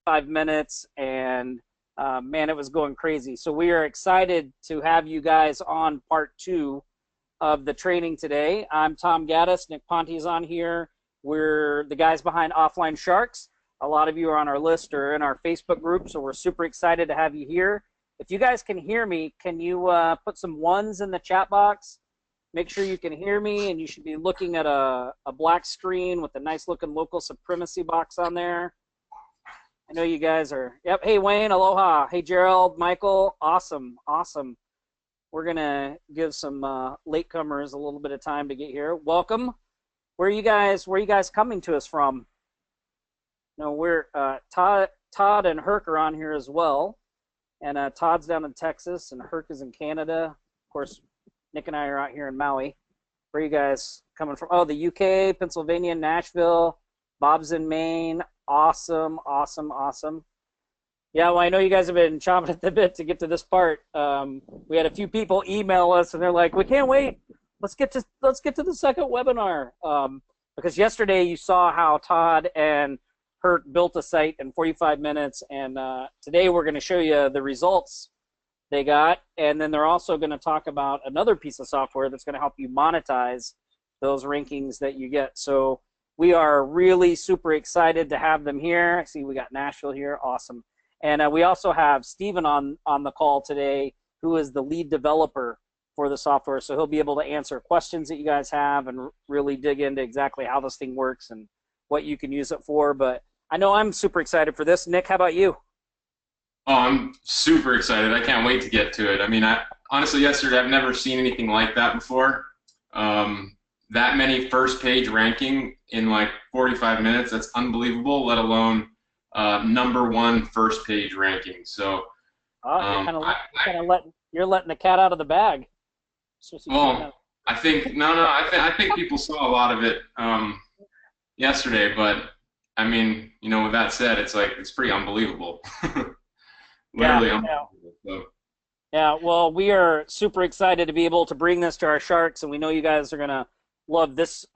5 minutes, and man, it was going crazy. So we are excited to have you guys on part two of the training today. I'm Tom Gaddis. Nick Ponte's on here. We're the guys behind Offline Sharks. A lot of you are on our list or in our Facebook group, so we're super excited to have you here. If you guys can hear me, can you put some ones in the chat box? Make sure you can hear me, and you should be looking at a black screen with a nice looking local supremacy box on there. I know you guys are. Yep. Hey, Wayne. Aloha. Hey, Gerald. Michael. Awesome. Awesome. We're going to give some latecomers a little bit of time to get here. Welcome. Where are you guys coming to us from? No, we're Todd and Herc are on here as well. And Todd's down in Texas, and Herc is in Canada. Of course, Nick and I are out here in Maui. Where are you guys coming from? Oh, the UK, Pennsylvania, Nashville. Bob's in Maine. Awesome, awesome, awesome. Yeah, well, I know you guys have been chomping at the bit to get to this part. We had a few people email us, and they're like, "We can't wait. Let's get to the second webinar." Because yesterday you saw how Todd and Herc built a site in 45 minutes, and today we're going to show you the results they got, and then they're also going to talk about another piece of software that's going to help you monetize those rankings that you get. So we are really super excited to have them here. I see we got Nashville here. Awesome. And we also have Steven on the call today, who is the lead developer for the software. So he'll be able to answer questions that you guys have and really dig into exactly how this thing works and what you can use it for. But I know I'm super excited for this. Nick, how about you? Oh, I'm super excited. I can't wait to get to it. I mean, honestly, yesterday I've never seen anything like that before. That many first page ranking in like 45 minutes, that's unbelievable, let alone #1 first page ranking. So you're letting the cat out of the bag. Well, I think I think people saw a lot of it yesterday, but I mean, you know, with that said, it's pretty unbelievable. Literally unbelievable. So. Yeah, well, we are super excited to be able to bring this to our Sharks, and we know you guys are gonna love this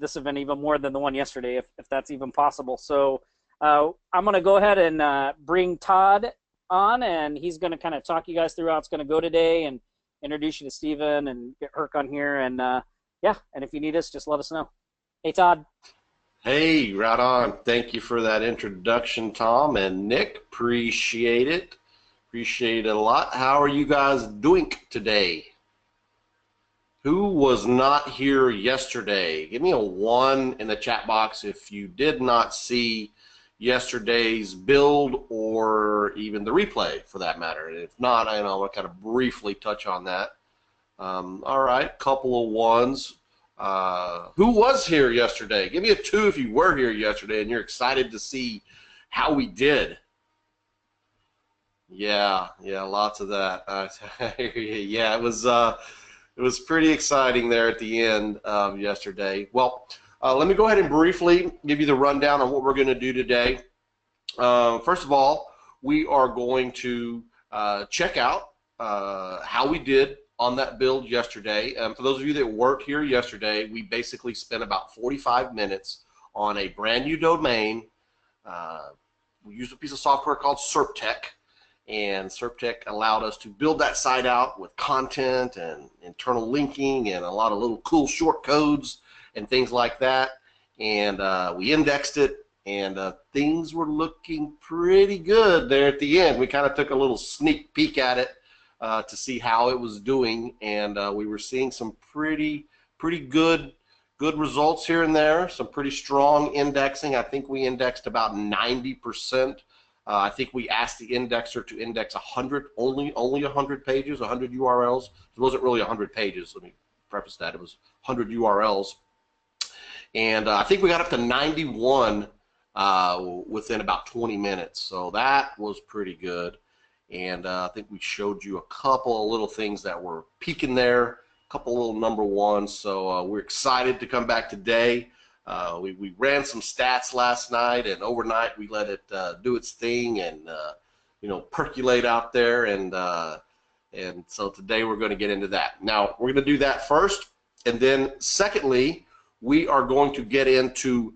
this event even more than the one yesterday, if that's even possible. So I'm gonna go ahead and bring Todd on, and he's gonna kind of talk you guys through how it's gonna go today, and introduce you to Steven and get Herc on here, and yeah, and if you need us, just let us know. Hey, Todd. Hey, right on. Thank you for that introduction, Tom and Nick. Appreciate it. Appreciate it a lot. How are you guys doing today? Who was not here yesterday? Give me a 1 in the chat box if you did not see yesterday's build or even the replay for that matter. And if not, I know I'll kind of briefly touch on that. All right, couple of ones. Who was here yesterday? Give me a 2 if you were here yesterday and you're excited to see how we did. Yeah, lots of that. Yeah, it was pretty exciting there at the end of yesterday. Well, let me go ahead and briefly give you the rundown on what we're going to do today. First of all, we are going to check out how we did on that build yesterday. For those of you that weren't here yesterday, we basically spent about 45 minutes on a brand new domain. We used a piece of software called SERPTech. And SERPTech allowed us to build that site out with content and internal linking and a lot of little cool short codes and things like that. And we indexed it, and things were looking pretty good there at the end. We kind of took a little sneak peek at it to see how it was doing, and we were seeing some pretty good results here and there. Some pretty strong indexing. I think we indexed about 90%. I think we asked the indexer to index 100, only 100 pages, 100 URLs. It wasn't really 100 pages. Let me preface that. It was 100 URLs. And I think we got up to 91 within about 20 minutes. So that was pretty good. And I think we showed you a couple of little things that were peaking there, a couple of little #1s. So we're excited to come back today. We ran some stats last night, and overnight we let it do its thing and you know, percolate out there, and so today we're going to get into that. Now we're going to do that first, and then secondly we are going to get into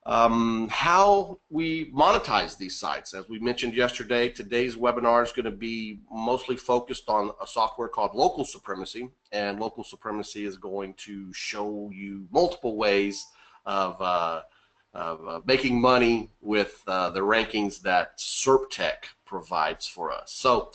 how we monetize these sites. As we mentioned yesterday, today's webinar is going to be mostly focused on a software called Local Supremacy, and Local Supremacy is going to show you multiple ways of making money with the rankings that SERPTech provides for us. So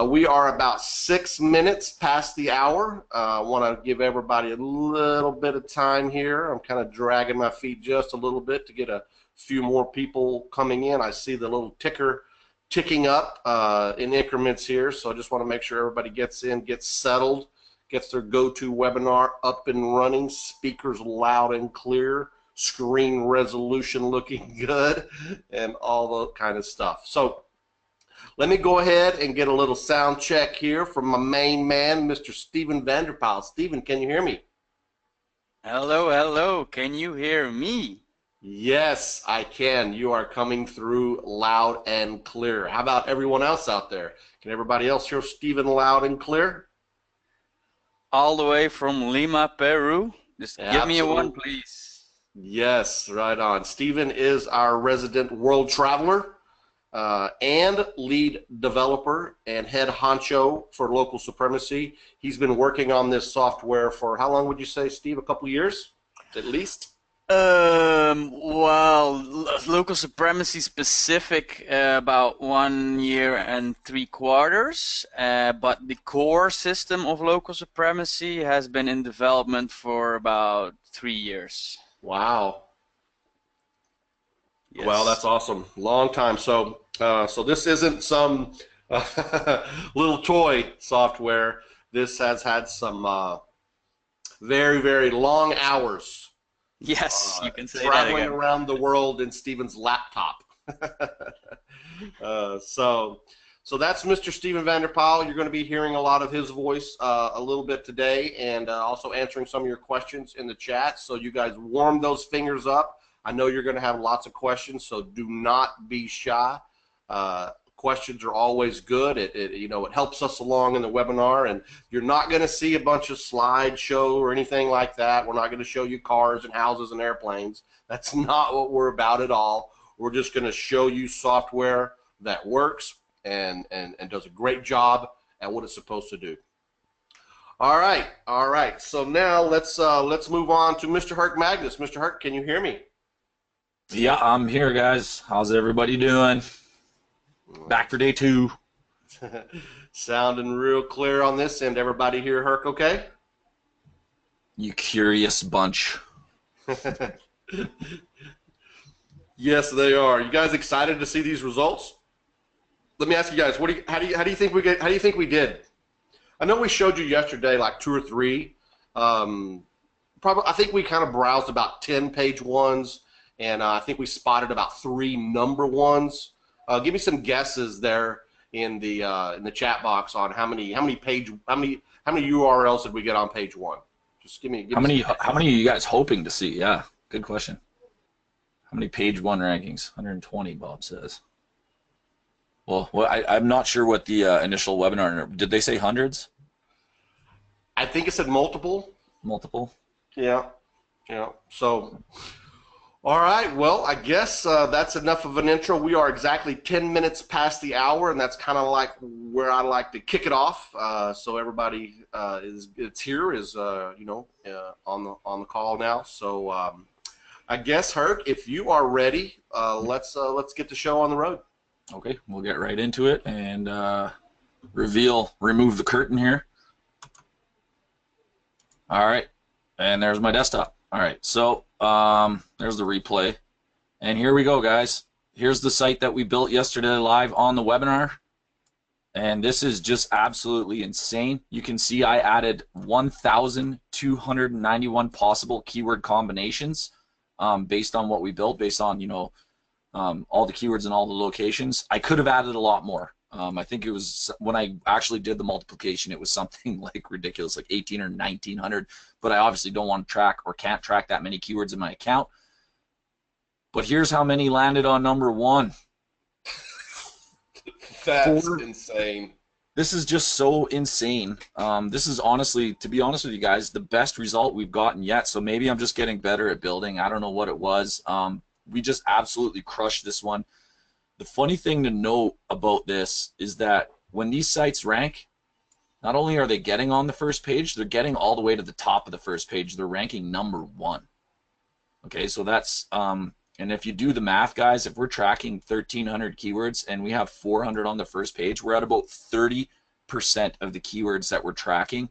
we are about 6 minutes past the hour. I want to give everybody a little bit of time here. I'm kind of dragging my feet just a little bit to get a few more people coming in. I see the little ticker ticking up in increments here, so I just want to make sure everybody gets in, gets settled, gets their GoToWebinar up and running, speakers loud and clear, screen resolution looking good, and all that kind of stuff. So let me go ahead and get a little sound check here from my main man, Mr. Steven Vanderpyle. Steven, can you hear me? Hello, hello. Can you hear me? Yes, I can. You are coming through loud and clear. How about everyone else out there? Can everybody else hear Steven loud and clear? All the way from Lima, Peru. Just give me a one, Absolutely. please. Yes, right on. Steven is our resident world traveler. And lead developer and head honcho for Local Supremacy. He's been working on this software for how long would you say, Steve? A couple of years, at least? Well, Local Supremacy specific, about 1 year and 3/4, but the core system of Local Supremacy has been in development for about 3 years. Wow. Yes. Well, that's awesome. Long time. So this isn't some little toy software. This has had some very, very long hours. Yes, you can say that traveling again. around the world in Steven's laptop. So that's Mr. Steven Vanderpyle. You're going to be hearing a lot of his voice a little bit today, and also answering some of your questions in the chat. So you guys warm those fingers up. I know you're going to have lots of questions, so do not be shy. Questions are always good. It helps us along in the webinar, and you're not going to see a bunch of slideshow or anything like that. We're not going to show you cars and houses and airplanes. That's not what we're about at all. We're just going to show you software that works and does a great job at what it's supposed to do. All right. So now let's move on to Mr. Herc Magnus. Mr. Herc, can you hear me? Yeah, I'm here, guys. How's everybody doing? Back for day 2. Sounding real clear on this end. Everybody hear Herc okay? You curious bunch. Yes, they are. You guys excited to see these results? Let me ask you guys, how do you think we did? I know we showed you yesterday like 2 or 3. I think we kind of browsed about 10 page ones, and I think we spotted about 3 number ones. Give me some guesses there in the chat box on how many URLs did we get on page 1? Just give me how many are you guys hoping to see? Yeah, good question. How many page 1 rankings? 120, Bob says. Well, I'm not sure what the initial webinar. Did they say hundreds? I think it said multiple. Multiple. Yeah. So. All right, well, I guess that's enough of an intro. We are exactly 10 minutes past the hour, and that's kind of like where I like to kick it off. So everybody on the call now. So I guess, Herc, if you are ready, let's get the show on the road. Okay, we'll get right into it and remove the curtain here. All right, and there's my desktop. All right, so there's the replay, and here we go, guys. Here's the site that we built yesterday live on the webinar, and this is just absolutely insane. You can see I added 1,291 possible keyword combinations based on what we built, based on all the keywords and all the locations. I could have added a lot more. I think it was, when I actually did the multiplication, it was something like ridiculous, like 1,800 or 1,900, but I obviously don't want to track or can't track that many keywords in my account. But here's how many landed on number 1. That's insane. This is just so insane. This is honestly, to be honest with you guys, the best result we've gotten yet. So maybe I'm just getting better at building. I don't know what it was. we just absolutely crushed this one. The funny thing to note about this is that when these sites rank, not only are they getting on the first page, they're getting all the way to the top of the first page. They're ranking #1. Okay, so that's and if you do the math, guys, if we're tracking 1,300 keywords and we have 400 on the first page, we're at about 30% of the keywords that we're tracking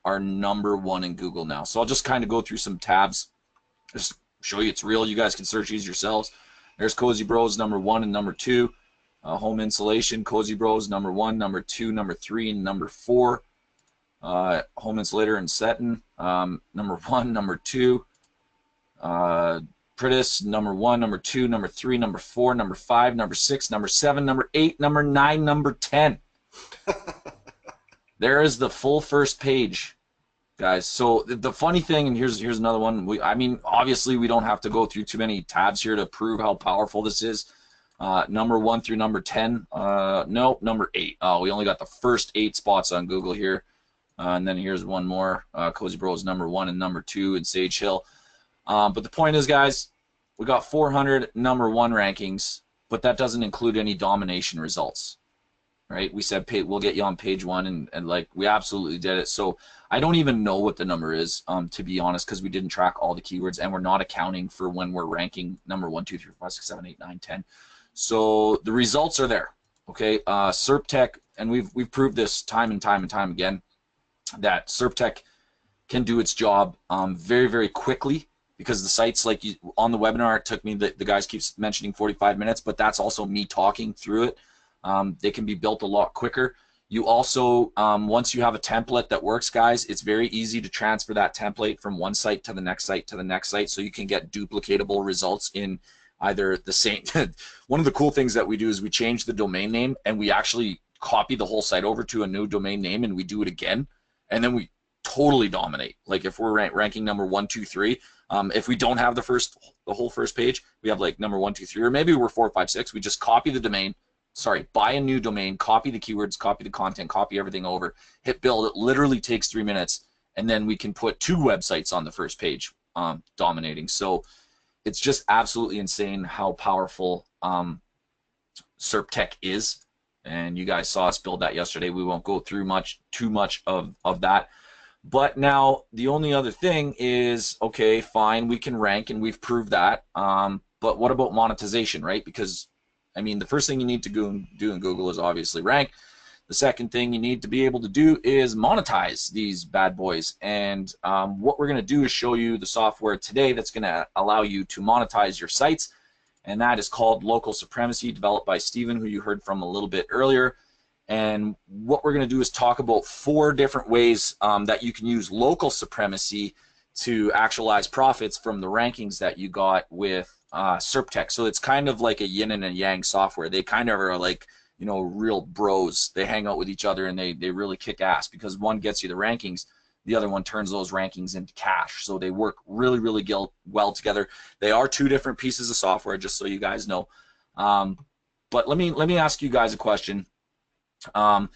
are #1 in Google now. So I'll just kind of go through some tabs, just show you it's real. You guys can search these yourselves. There's Cozy Bros #1 and #2. Home insulation, Cozy Bros #1, #2, #3, and #4. Home insulator and setting, #1, #2. Pritis #1, #2, #3, #4, #5, #6, #7, #8, #9, #10. There is the full first page, guys. So the funny thing, and here's another one. I mean, obviously we don't have to go through too many tabs here to prove how powerful this is. #1 through #10. Nope, #8. Oh, we only got the first 8 spots on Google here. And then here's one more. Cozy Bros #1 and #2 in Sage Hill. But the point is, guys, we got 400 #1 rankings, but that doesn't include any domination results, right? We said we'll get you on page 1, and like we absolutely did it. So I don't even know what the number is, to be honest, because we didn't track all the keywords, and we're not accounting for when we're ranking #1, 2, 3, 4, 5, 6, 7, 8, 9, 10. So the results are there, okay? SERPTech, and we've proved this time and time again, that SERPTech can do its job very, very quickly, because the sites, like on the webinar, it took me, the guys keep mentioning 45 minutes, but that's also me talking through it. They can be built a lot quicker. You also, once you have a template that works, guys, it's very easy to transfer that template from one site to the next site to the next site, so you can get duplicatable results in either the same. One of the cool things that we do is we change the domain name, and we actually copy the whole site over to a new domain name, and we do it again, and then we totally dominate. Like if we're ranking #1, 2, 3, if we don't have the whole first page, we have like #1, 2, 3, or maybe we're 4, 5, 6. We just copy the domain. Sorry, buy a new domain, copy the keywords, copy the content, copy everything over, hit build. It literally takes 3 minutes, and then we can put 2 websites on the first page, dominating. So it's just absolutely insane how powerful SERPTech is, and you guys saw us build that yesterday. We won't go through too much of that. But now the only other thing is, okay, fine, we can rank, and we've proved that. But what about monetization, right? Because I mean, the first thing you need to do in Google is obviously rank. The second thing you need to be able to do is monetize these bad boys. And what we're going to do is show you the software today that's going to allow you to monetize your sites. And that is called Local Supremacy, developed by Steven, who you heard from a little bit earlier. And what we're going to do is talk about 4 different ways that you can use local supremacy to actualize profits from the rankings that you got with SERPTech. So it's kind of like a yin and a yang software. They kind of are like, you know, real bros. They hang out with each other, and they really kick ass, because one gets you the rankings, the other one turns those rankings into cash. So they work really, really well together. They are 2 different pieces of software, just so you guys know. But let me ask you guys a question. The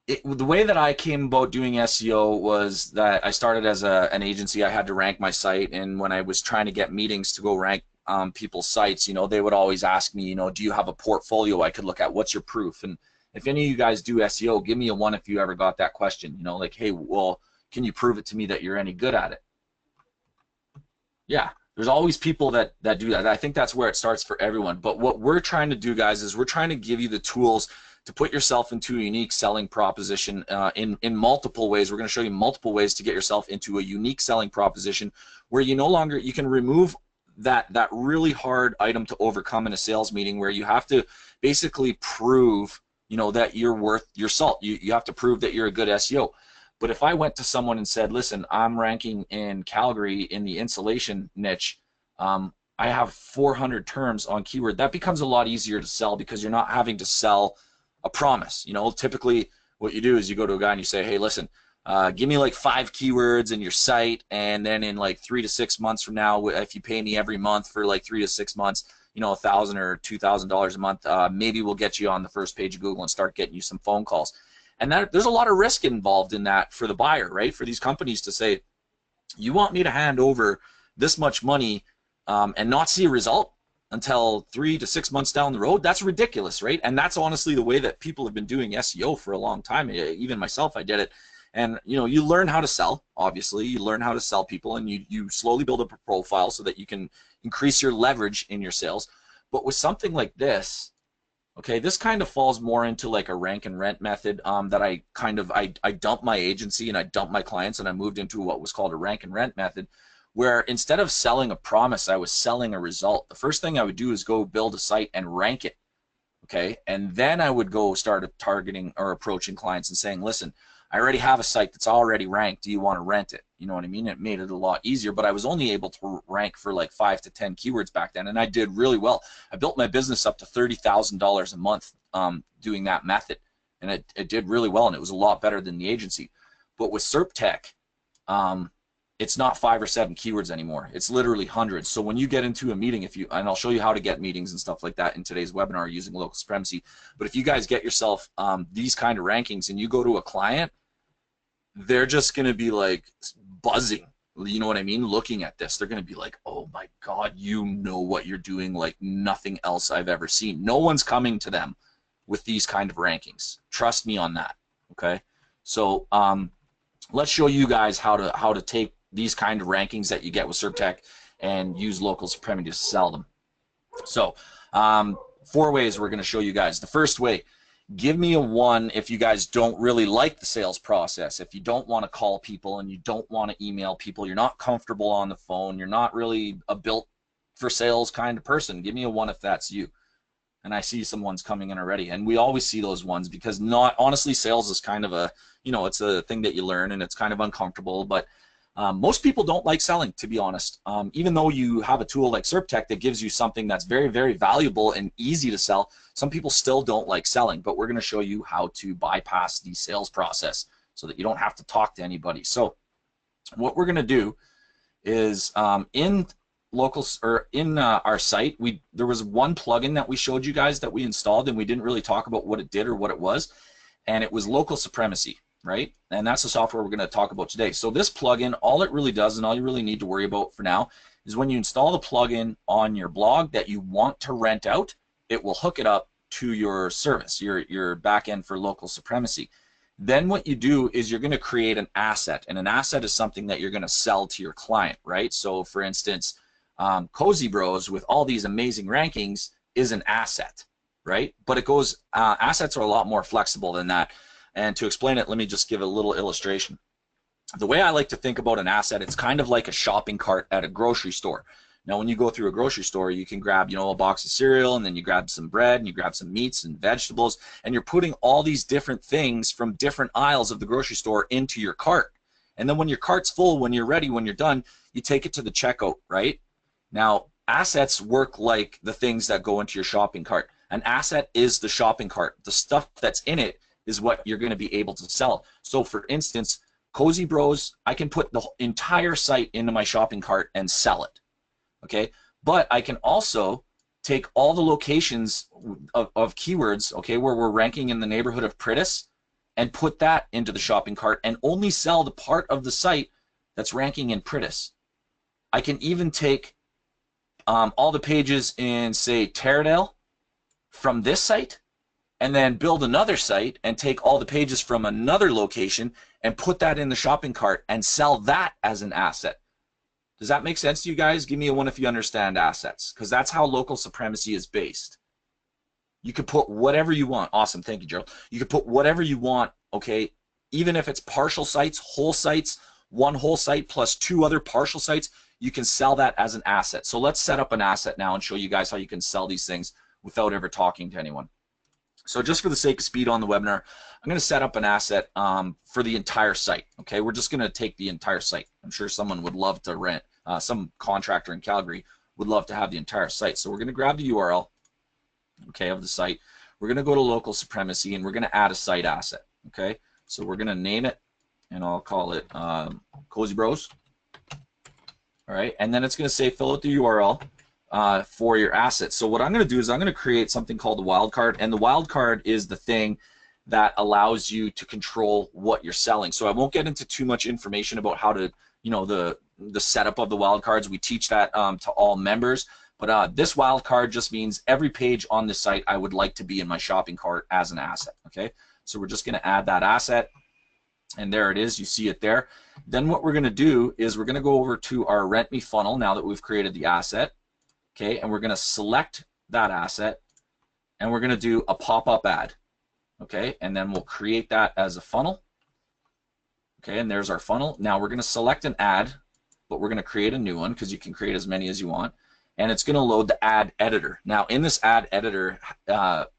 way that I came about doing SEO was that I started as an agency. I had to rank my site, and when I was trying to get meetings to go rank people's sites, you know, they would always ask me, you know, do you have a portfolio I could look at? What's your proof? And if any of you guys do SEO, give me a 1 if you ever got that question. You know, like, hey, well, can you prove it to me that you're any good at it? Yeah, there's always people that do that. I think that's where it starts for everyone. But what we're trying to do, guys, is we're trying to give you the tools to put yourself into a unique selling proposition in multiple ways. We're going to show you multiple ways to get yourself into a unique selling proposition where you can remove that really hard item to overcome in a sales meeting, where you have to basically prove, you know, that you're worth your salt. You have to prove that you're a good SEO. But if I went to someone and said, listen, I'm ranking in Calgary in the insulation niche, I have 400 terms on keyword, that becomes a lot easier to sell, because you're not having to sell a promise. You know, typically what you do is you go to a guy and you say, hey, listen, give me like 5 keywords in your site, and then in like 3 to 6 months from now, if you pay me every month for like 3 to 6 months, you know, $1,000 or $2,000 a month, maybe we'll get you on the first page of Google and start getting you some phone calls. And there's a lot of risk involved in that for the buyer, right? For these companies to say, you want me to hand over this much money and not see a result? until 3 to 6 months down the road, that's ridiculous, right? And that's honestly the way that people have been doing SEO for a long time. Even myself, I did it. And you know, you learn how to sell, obviously. You learn how to sell people, and you slowly build up a profile so that you can increase your leverage in your sales. But with something like this, okay, this kind of falls more into like a rank and rent method that I dumped my agency and I dumped my clients and I moved into what was called a rank and rent method, where instead of selling a promise, I was selling a result. The first thing I would do is go build a site and rank it, okay? And then I would go start targeting or approaching clients and saying, listen, I already have a site that's already ranked. Do you want to rent it? You know what I mean? It made it a lot easier, but I was only able to rank for like 5 to 10 keywords back then, and I did really well. I built my business up to $30,000 a month doing that method, and it did really well, and it was a lot better than the agency. But with SERPtech, it's not 5 or 7 keywords anymore. It's literally hundreds. So when you get into a meeting, and I'll show you how to get meetings and stuff like that in today's webinar using local supremacy, but if you guys get yourself these kind of rankings and you go to a client, they're just going to be like buzzing, you know what I mean, looking at this. They're going to be like, oh my God, you know what you're doing like nothing else I've ever seen. No one's coming to them with these kind of rankings. Trust me on that, okay? So let's show you guys how to take these kind of rankings that you get with SERPtech and use local supremacy to sell them. So 4 ways we're going to show you guys. The first way, give me a 1 if you guys don't really like the sales process, if you don't want to call people and you don't want to email people, you're not comfortable on the phone, you're not really a built for sales kind of person. Give me a 1 if that's you. And I see some ones coming in already, and we always see those ones because honestly, sales is kind of a, you know, it's a thing that you learn and it's kind of uncomfortable, but most people don't like selling, to be honest. Even though you have a tool like SERPtech that gives you something that's very, very valuable and easy to sell, some people still don't like selling. But we're going to show you how to bypass the sales process so that you don't have to talk to anybody. So what we're going to do is in our site, there was one plugin that we showed you guys that we installed, and we didn't really talk about what it did or what it was, and it was local supremacy. Right? And that's the software we're going to talk about today. So this plugin, all it really does and all you really need to worry about for now is when you install the plugin on your blog that you want to rent out, it will hook it up to your service, your backend for local supremacy. Then what you do is you're going to create an asset, and an asset is something that you're going to sell to your client, right? So for instance, Cozy Bros with all these amazing rankings is an asset, right? But it goes, assets are a lot more flexible than that. And to explain it, let me just give a little illustration. The way I like to think about an asset, it's kind of like a shopping cart at a grocery store. Now, when you go through a grocery store, you can grab, you know, a box of cereal, and then you grab some bread, and you grab some meats and vegetables, and you're putting all these different things from different aisles of the grocery store into your cart. And then when your cart's full, when you're ready, when you're done, you take it to the checkout, right? Now, assets work like the things that go into your shopping cart. An asset is the shopping cart. The stuff that's in it is what you're going to be able to sell. So for instance, Cozy Bros, I can put the entire site into my shopping cart and sell it, okay? But I can also take all the locations of keywords, okay, where we're ranking in the neighborhood of Pritis, and put that into the shopping cart and only sell the part of the site that's ranking in Pritis. I can even take all the pages in, say, Taradale from this site, and then build another site and take all the pages from another location and put that in the shopping cart and sell that as an asset. Does that make sense to you guys? Give me a 1 if you understand assets, because that's how local supremacy is based. You could put whatever you want. Awesome, thank you, Gerald. You could put whatever you want, okay? Even if it's partial sites, whole sites, 1 whole site plus 2 other partial sites, you can sell that as an asset. So let's set up an asset now and show you guys how you can sell these things without ever talking to anyone. So just for the sake of speed on the webinar, I'm going to set up an asset for the entire site. Okay, we're just going to take the entire site. I'm sure someone would love to rent, some contractor in Calgary would love to have the entire site. So we're going to grab the URL, okay, of the site. We're going to go to local supremacy, and we're going to add a site asset. Okay, so we're going to name it, and I'll call it Cozy Bros. All right, and then it's going to say fill out the URL. For your assets. So what I'm going to do is I'm going to create something called the wildcard, and the wildcard is the thing that allows you to control what you're selling. So I won't get into too much information about how to, you know, the setup of the wildcards. We teach that to all members, But this wildcard just means every page on the site I would like to be in my shopping cart as an asset, okay? So we're just gonna add that asset, and there it is, you see it there. Then what we're gonna do is we're gonna go over to our Rent Me funnel now that we've created the asset, okay? And we're gonna select that asset, and we're gonna do a pop-up ad, okay? And then we'll create that as a funnel, okay? And there's our funnel. Now we're gonna select an ad, but we're gonna create a new one because you can create as many as you want. And it's going to load the ad editor. Now, in this ad editor,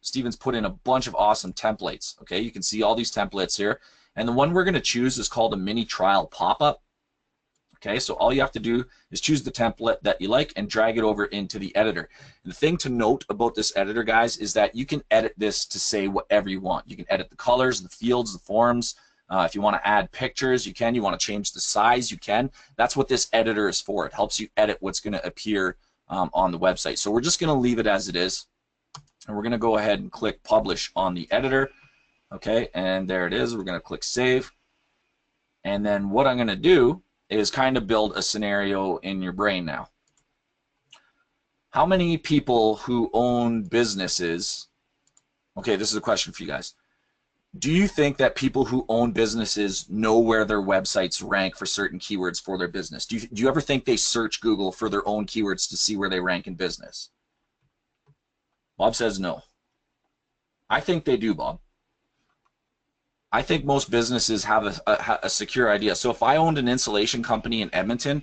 Steven's put in a bunch of awesome templates. Okay, you can see all these templates here. And the one we're going to choose is called a mini trial pop-up. Okay, so all you have to do is choose the template that you like and drag it over into the editor. And the thing to note about this editor, guys, is that you can edit this to say whatever you want. You can edit the colors, the fields, the forms. If you want to add pictures, you can. You want to change the size, you can. That's what this editor is for. It helps you edit what's going to appear on the website. So we're just going to leave it as it is, and we're going to go ahead and click publish on the editor. Okay, and there it is. We're going to click save, and then what I'm going to do is kind of build a scenario in your brain now. How many people who own businesses, okay, this is a question for you guys. Do you think that people who own businesses know where their websites rank for certain keywords for their business? Do you ever think they search Google for their own keywords to see where they rank in business? Bob says no. I think they do, Bob. I think most businesses have a secure idea. So if I owned an insulation company in Edmonton,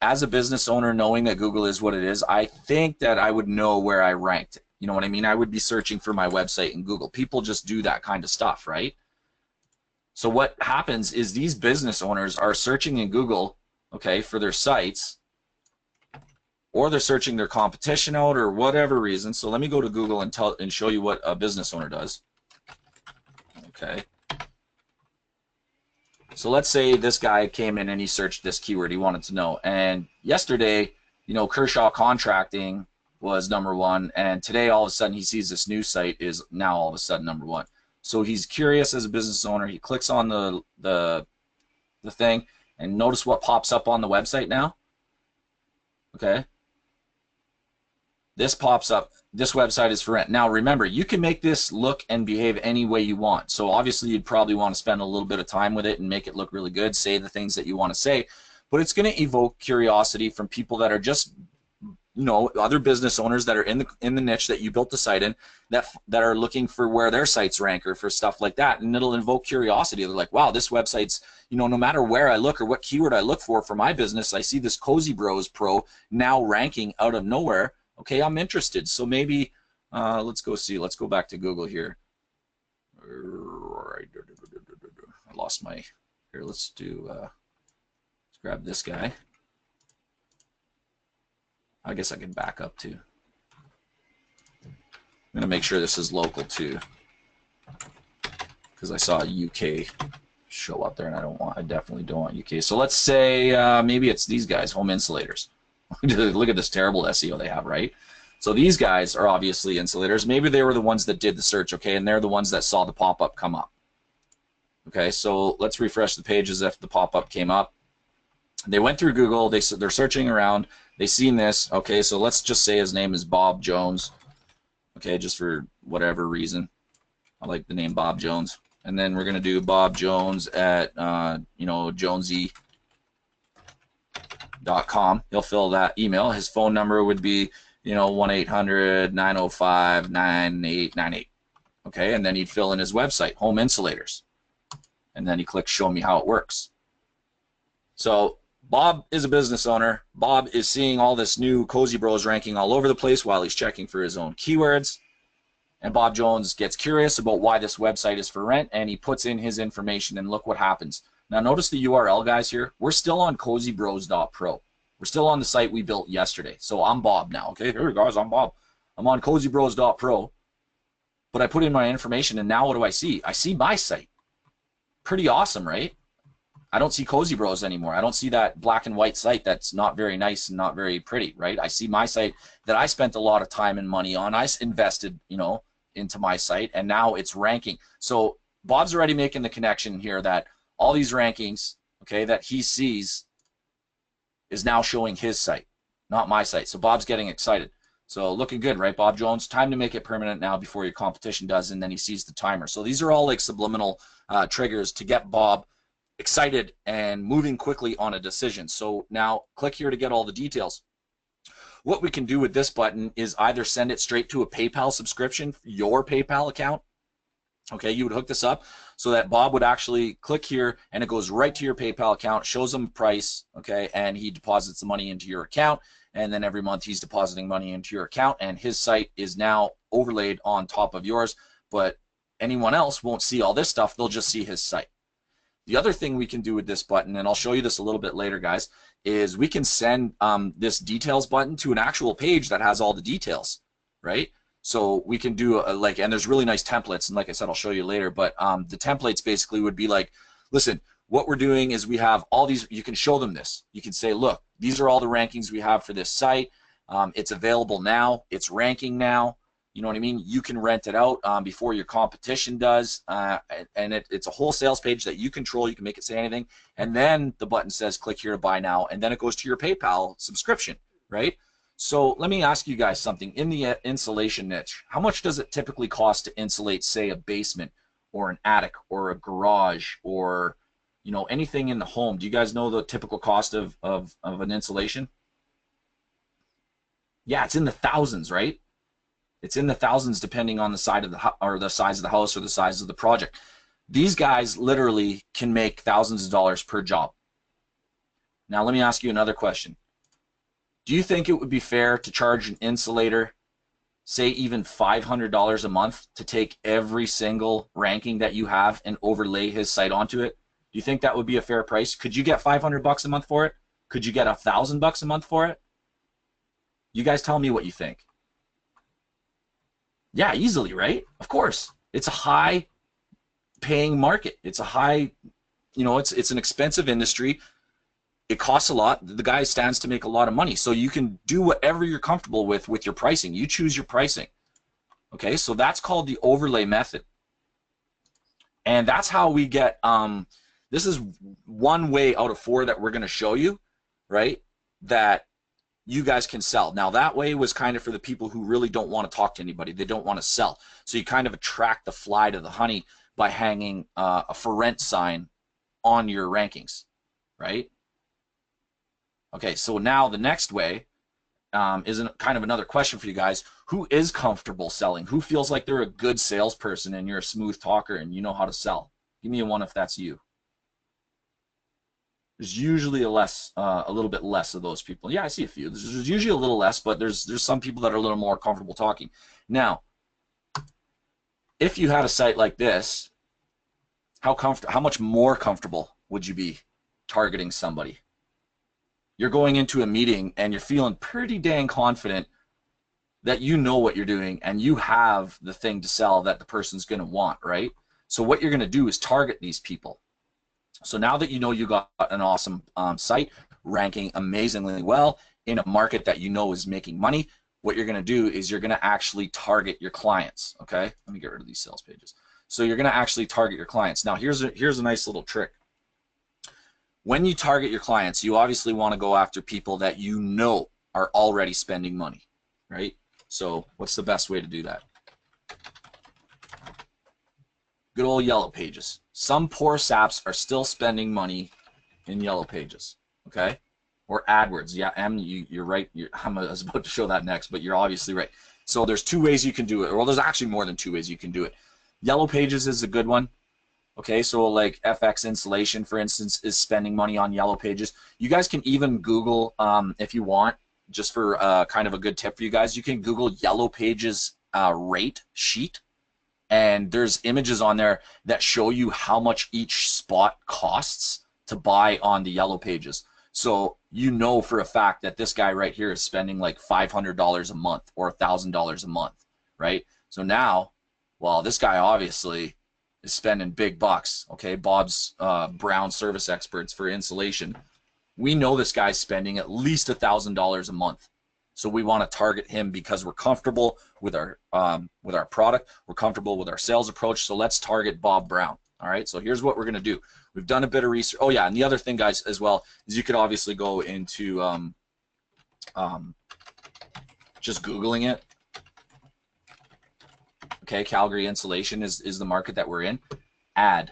as a business owner, knowing that Google is what it is, I think that I would know where I ranked. You know what I mean? I would be searching for my website in Google. People just do that kind of stuff, right? So what happens is these business owners are searching in Google, okay, for their sites, or they're searching their competition out or whatever reason. So let me go to Google and show you what a business owner does. Okay. So let's say this guy came in and he searched this keyword he wanted to know. And yesterday, you know, Kershaw Contracting was #1, and today all of a sudden he sees this new site is now all of a sudden #1. So he's curious as a business owner. He clicks on the thing, and notice what pops up on the website now. Okay. This pops up. This website is for rent. Now remember, you can make this look and behave any way you want. So obviously you'd probably want to spend a little bit of time with it and make it look really good, say the things that you want to say, but it's going to evoke curiosity from people that are just, you know, other business owners that are in the niche that you built the site in, that are looking for where their sites rank or for stuff like that, and it'll invoke curiosity. They're like, wow, this website's, you know, no matter where I look or what keyword I look for my business, I see this Cozy Bros Pro now ranking out of nowhere. Okay, I'm interested. So maybe let's go see. Let's go back to Google here. I lost my here. Let's do. Let's grab this guy. I guess I can back up too. I'm gonna make sure this is local too, because I saw a UK show up there, and I definitely don't want UK. So let's say maybe it's these guys, Home Insulators. Look at this terrible SEO they have, right? So these guys are obviously insulators. Maybe they were the ones that did the search, okay, and they're the ones that saw the pop-up come up. Okay, so let's refresh the page as if the pop-up came up. They went through Google. They're searching around. They seen this. Okay, so let's just say his name is Bob Jones. Okay, just for whatever reason, I like the name Bob Jones. And then we're gonna do Bob Jones at you know, Jonesy.com. He'll fill that email. His phone number would be, you know, 1-800-905-9898. Okay, and then he'd fill in his website, Home Insulators, and then he clicks show me how it works. So Bob is a business owner. Bob is seeing all this new Cozy Bros ranking all over the place while he's checking for his own keywords. And Bob Jones gets curious about why this website is for rent, and he puts in his information, and look what happens. Now notice the URL, guys, here. We're still on cozybros.pro. We're still on the site we built yesterday. So I'm Bob now, okay? Here guys, I'm Bob. I'm on cozybros.pro. But I put in my information, and now what do I see? I see my site. Pretty awesome, right? I don't see Cozy Bros anymore. I don't see that black and white site that's not very nice and not very pretty, right? I see my site that I spent a lot of time and money on. I invested, you know, into my site, and now it's ranking. So Bob's already making the connection here that all these rankings, okay, that he sees is now showing his site. not my site. So Bob's getting excited. So looking good, right, Bob Jones? Time to make it permanent now before your competition does, and then he sees the timer. So these are all like subliminal triggers to get Bob excited and moving quickly on a decision. So now click here to get all the details. What we can do with this button is either send it straight to a PayPal subscription, your PayPal account. Okay, you would hook this up so that Bob would actually click here and it goes right to your PayPal account, shows him a price, okay, and he deposits the money into your account, and then every month he's depositing money into your account, and his site is now overlaid on top of yours, but anyone else won't see all this stuff, they'll just see his site. The other thing we can do with this button, and I'll show you this a little bit later, guys, is we can send this details button to an actual page that has all the details, right? So we can do and there's really nice templates, and like I said, I'll show you later, but the templates basically would be like, listen, what we're doing is we have all these, you can show them this. You can say, look, these are all the rankings we have for this site. It's available now. It's ranking now. You know what I mean? You can rent it out before your competition does, and it's a whole sales page that you control. You can make it say anything, and then the button says click here to buy now, and then it goes to your PayPal subscription, right? So let me ask you guys something. In the insulation niche, how much does it typically cost to insulate, say, a basement or an attic or a garage or, you know, anything in the home? Do you guys know the typical cost of an insulation? Yeah, it's in the thousands, right? It's in the thousands depending on the side of the size of the house or the size of the project. These guys literally can make thousands of dollars per job. Now let me ask you another question. Do you think it would be fair to charge an insulator, say even $500 a month, to take every single ranking that you have and overlay his site onto it? Do you think that would be a fair price? Could you get $500 a month for it? Could you get $1,000 a month for it? You guys tell me what you think. Yeah, easily, right? Of course. It's a high paying market. It's a high, you know, it's an expensive industry. It costs a lot. The guy stands to make a lot of money. So you can do whatever you're comfortable with your pricing. You choose your pricing. Okay, so that's called the overlay method. And that's how we get, this is one way out of 4 that we're going to show you, right, that you guys can sell. Now that way was kind of for the people who really don't want to talk to anybody. They don't want to sell. So you kind of attract the fly to the honey by hanging a for rent sign on your rankings, right? Okay, so now the next way is kind of another question for you guys. Who is comfortable selling? Who feels like they're a good salesperson and you're a smooth talker and you know how to sell? Give me a 1 if that's you. There's usually a little bit less of those people. Yeah, I see a few. There's usually a little less, but there's some people that are a little more comfortable talking. Now, if you had a site like this, how much more comfortable would you be targeting somebody? You're going into a meeting and you're feeling pretty dang confident that you know what you're doing and you have the thing to sell that the person's going to want, right? So what you're going to do is target these people. So now that you know you got an awesome site ranking amazingly well in a market that you know is making money, what you're going to do is you're going to actually target your clients, okay? Let me get rid of these sales pages. So you're going to actually target your clients. Now here's a nice little trick. When you target your clients, you obviously want to go after people that you know are already spending money, right? So what's the best way to do that? Good old Yellow Pages. Some poor saps are still spending money in Yellow Pages, okay? Or AdWords. Yeah, you're right. I was about to show that next, but you're obviously right. So there's 2 ways you can do it. Well, there's actually more than 2 ways you can do it. Yellow Pages is a good one. Okay, so like FX Insulation, for instance, is spending money on Yellow Pages. You guys can even Google, if you want, just for kind of a good tip for you guys, you can Google Yellow Pages rate sheet, and there's images on there that show you how much each spot costs to buy on the Yellow Pages. So you know for a fact that this guy right here is spending like $500 a month or $1,000 a month, right? So now, well, this guy obviously is spending big bucks, okay? Bob's Brown Service Experts for insulation. We know this guy's spending at least $1,000 a month. So we want to target him because we're comfortable with our product. We're comfortable with our sales approach. So let's target Bob Brown. All right, so here's what we're going to do. We've done a bit of research. Oh, yeah, and the other thing, guys, as well, is you could obviously go into just Googling it. Okay, Calgary insulation is the market that we're in. Ad.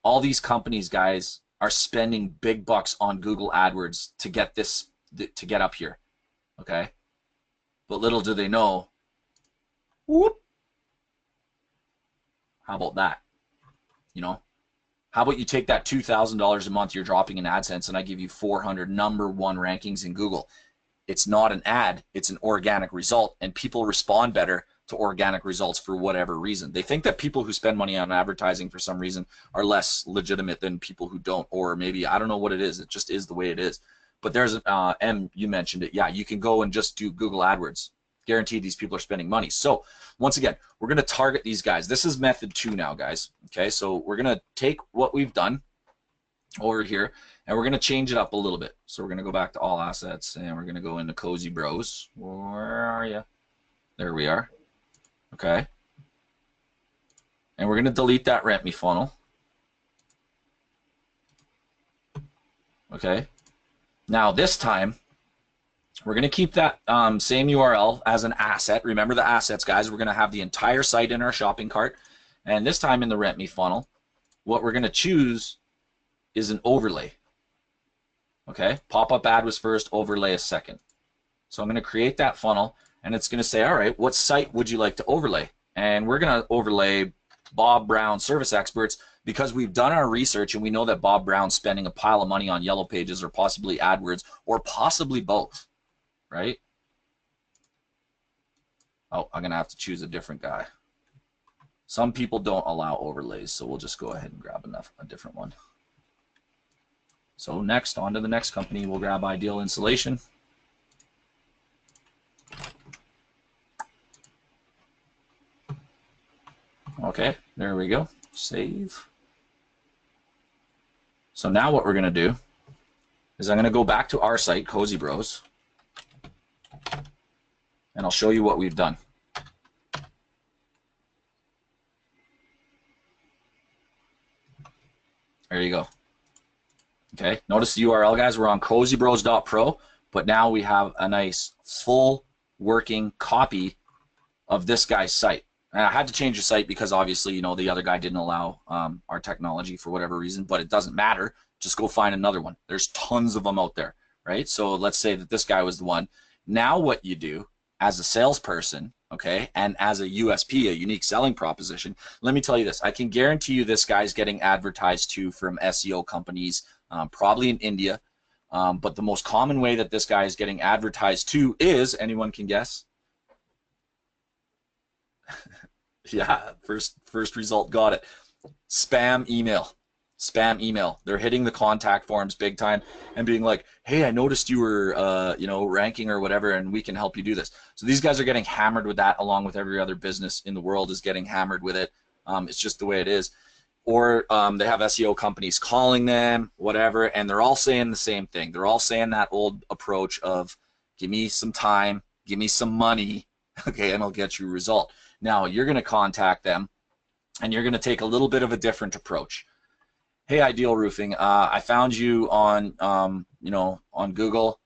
All these companies, guys, are spending big bucks on Google AdWords to get this, to get up here. Okay, but little do they know. Whoop. How about that? You know, how about you take that $2,000 a month you're dropping in AdSense, and I give you 400 #1 rankings in Google. It's not an ad, it's an organic result, and people respond better to organic results for whatever reason. They think that people who spend money on advertising for some reason are less legitimate than people who don't, or maybe, I don't know what it is, it just is the way it is. But there's, M, you mentioned it, yeah, you can go and just do Google AdWords. Guaranteed these people are spending money. So once again, we're going to target these guys. This is method 2 now, guys. Okay, so we're going to take what we've done over here, and we're going to change it up a little bit. So we're going to go back to all assets, and we're going to go into Cozy Bros. Where are you? There we are. Okay. And we're going to delete that Rent Me funnel. Okay. Now this time, we're going to keep that same URL as an asset. Remember the assets, guys. We're going to have the entire site in our shopping cart. And this time in the Rent Me funnel, what we're going to choose is an overlay. Okay, pop-up ad was first, overlay is second. So I'm going to create that funnel, and it's going to say, all right, what site would you like to overlay? And we're going to overlay Bob Brown Service Experts, because we've done our research and we know that Bob Brown's spending a pile of money on Yellow Pages or possibly AdWords or possibly both, right? Oh, I'm going to have to choose a different guy. Some people don't allow overlays, so we'll just go ahead and grab a different one. So next, on to the next company, we'll grab Ideal Insulation. Okay, there we go. Save. So now what we're going to do is I'm going to go back to our site, Cozy Bros, and I'll show you what we've done. There you go. Okay, notice the URL, guys. We're on cozybros.pro, but now we have a nice full working copy of this guy's site. And I had to change the site because obviously, you know, the other guy didn't allow our technology for whatever reason, but it doesn't matter. Just go find another one. There's tons of them out there, right? So let's say that this guy was the one. Now what you do as a salesperson, okay, and as a USP, a unique selling proposition, let me tell you this. I can guarantee you this guy's getting advertised to from SEO companies, probably in India, but the most common way that this guy is getting advertised to is, anyone can guess? Yeah, first result, got it. Spam email. Spam email. They're hitting the contact forms big time and being like, hey, I noticed you were you know, ranking or whatever, and we can help you do this. So these guys are getting hammered with that, along with every other business in the world is getting hammered with it. It's just the way it is. Or they have SEO companies calling them, whatever, and they're all saying the same thing. They're all saying that old approach of, give me some time, give me some money, okay, and I'll get you a result. Now, you're going to contact them, and you're going to take a little bit of a different approach. Hey, Ideal Roofing, I found you on, you know, on Google.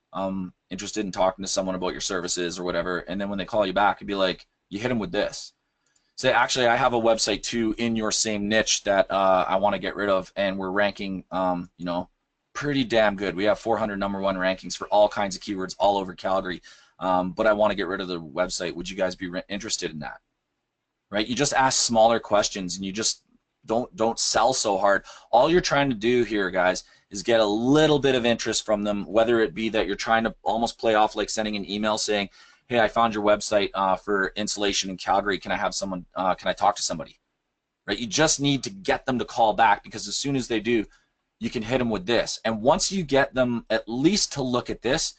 Interested in talking to someone about your services or whatever. And then when they call you back, you'd be like, you hit them with this. Say, actually, I have a website too in your same niche that I want to get rid of, and we're ranking, you know, pretty damn good. We have 400 #1 rankings for all kinds of keywords all over Calgary, but I want to get rid of the website. Would you guys be interested in that? Right? You just ask smaller questions, and you just don't sell so hard. All you're trying to do here, guys, is get a little bit of interest from them, whether it be that you're trying to almost play off like sending an email saying, hey, I found your website for insulation in Calgary. Can I have someone, can I talk to somebody? Right? You just need to get them to call back, because as soon as they do, you can hit them with this. And once you get them at least to look at this,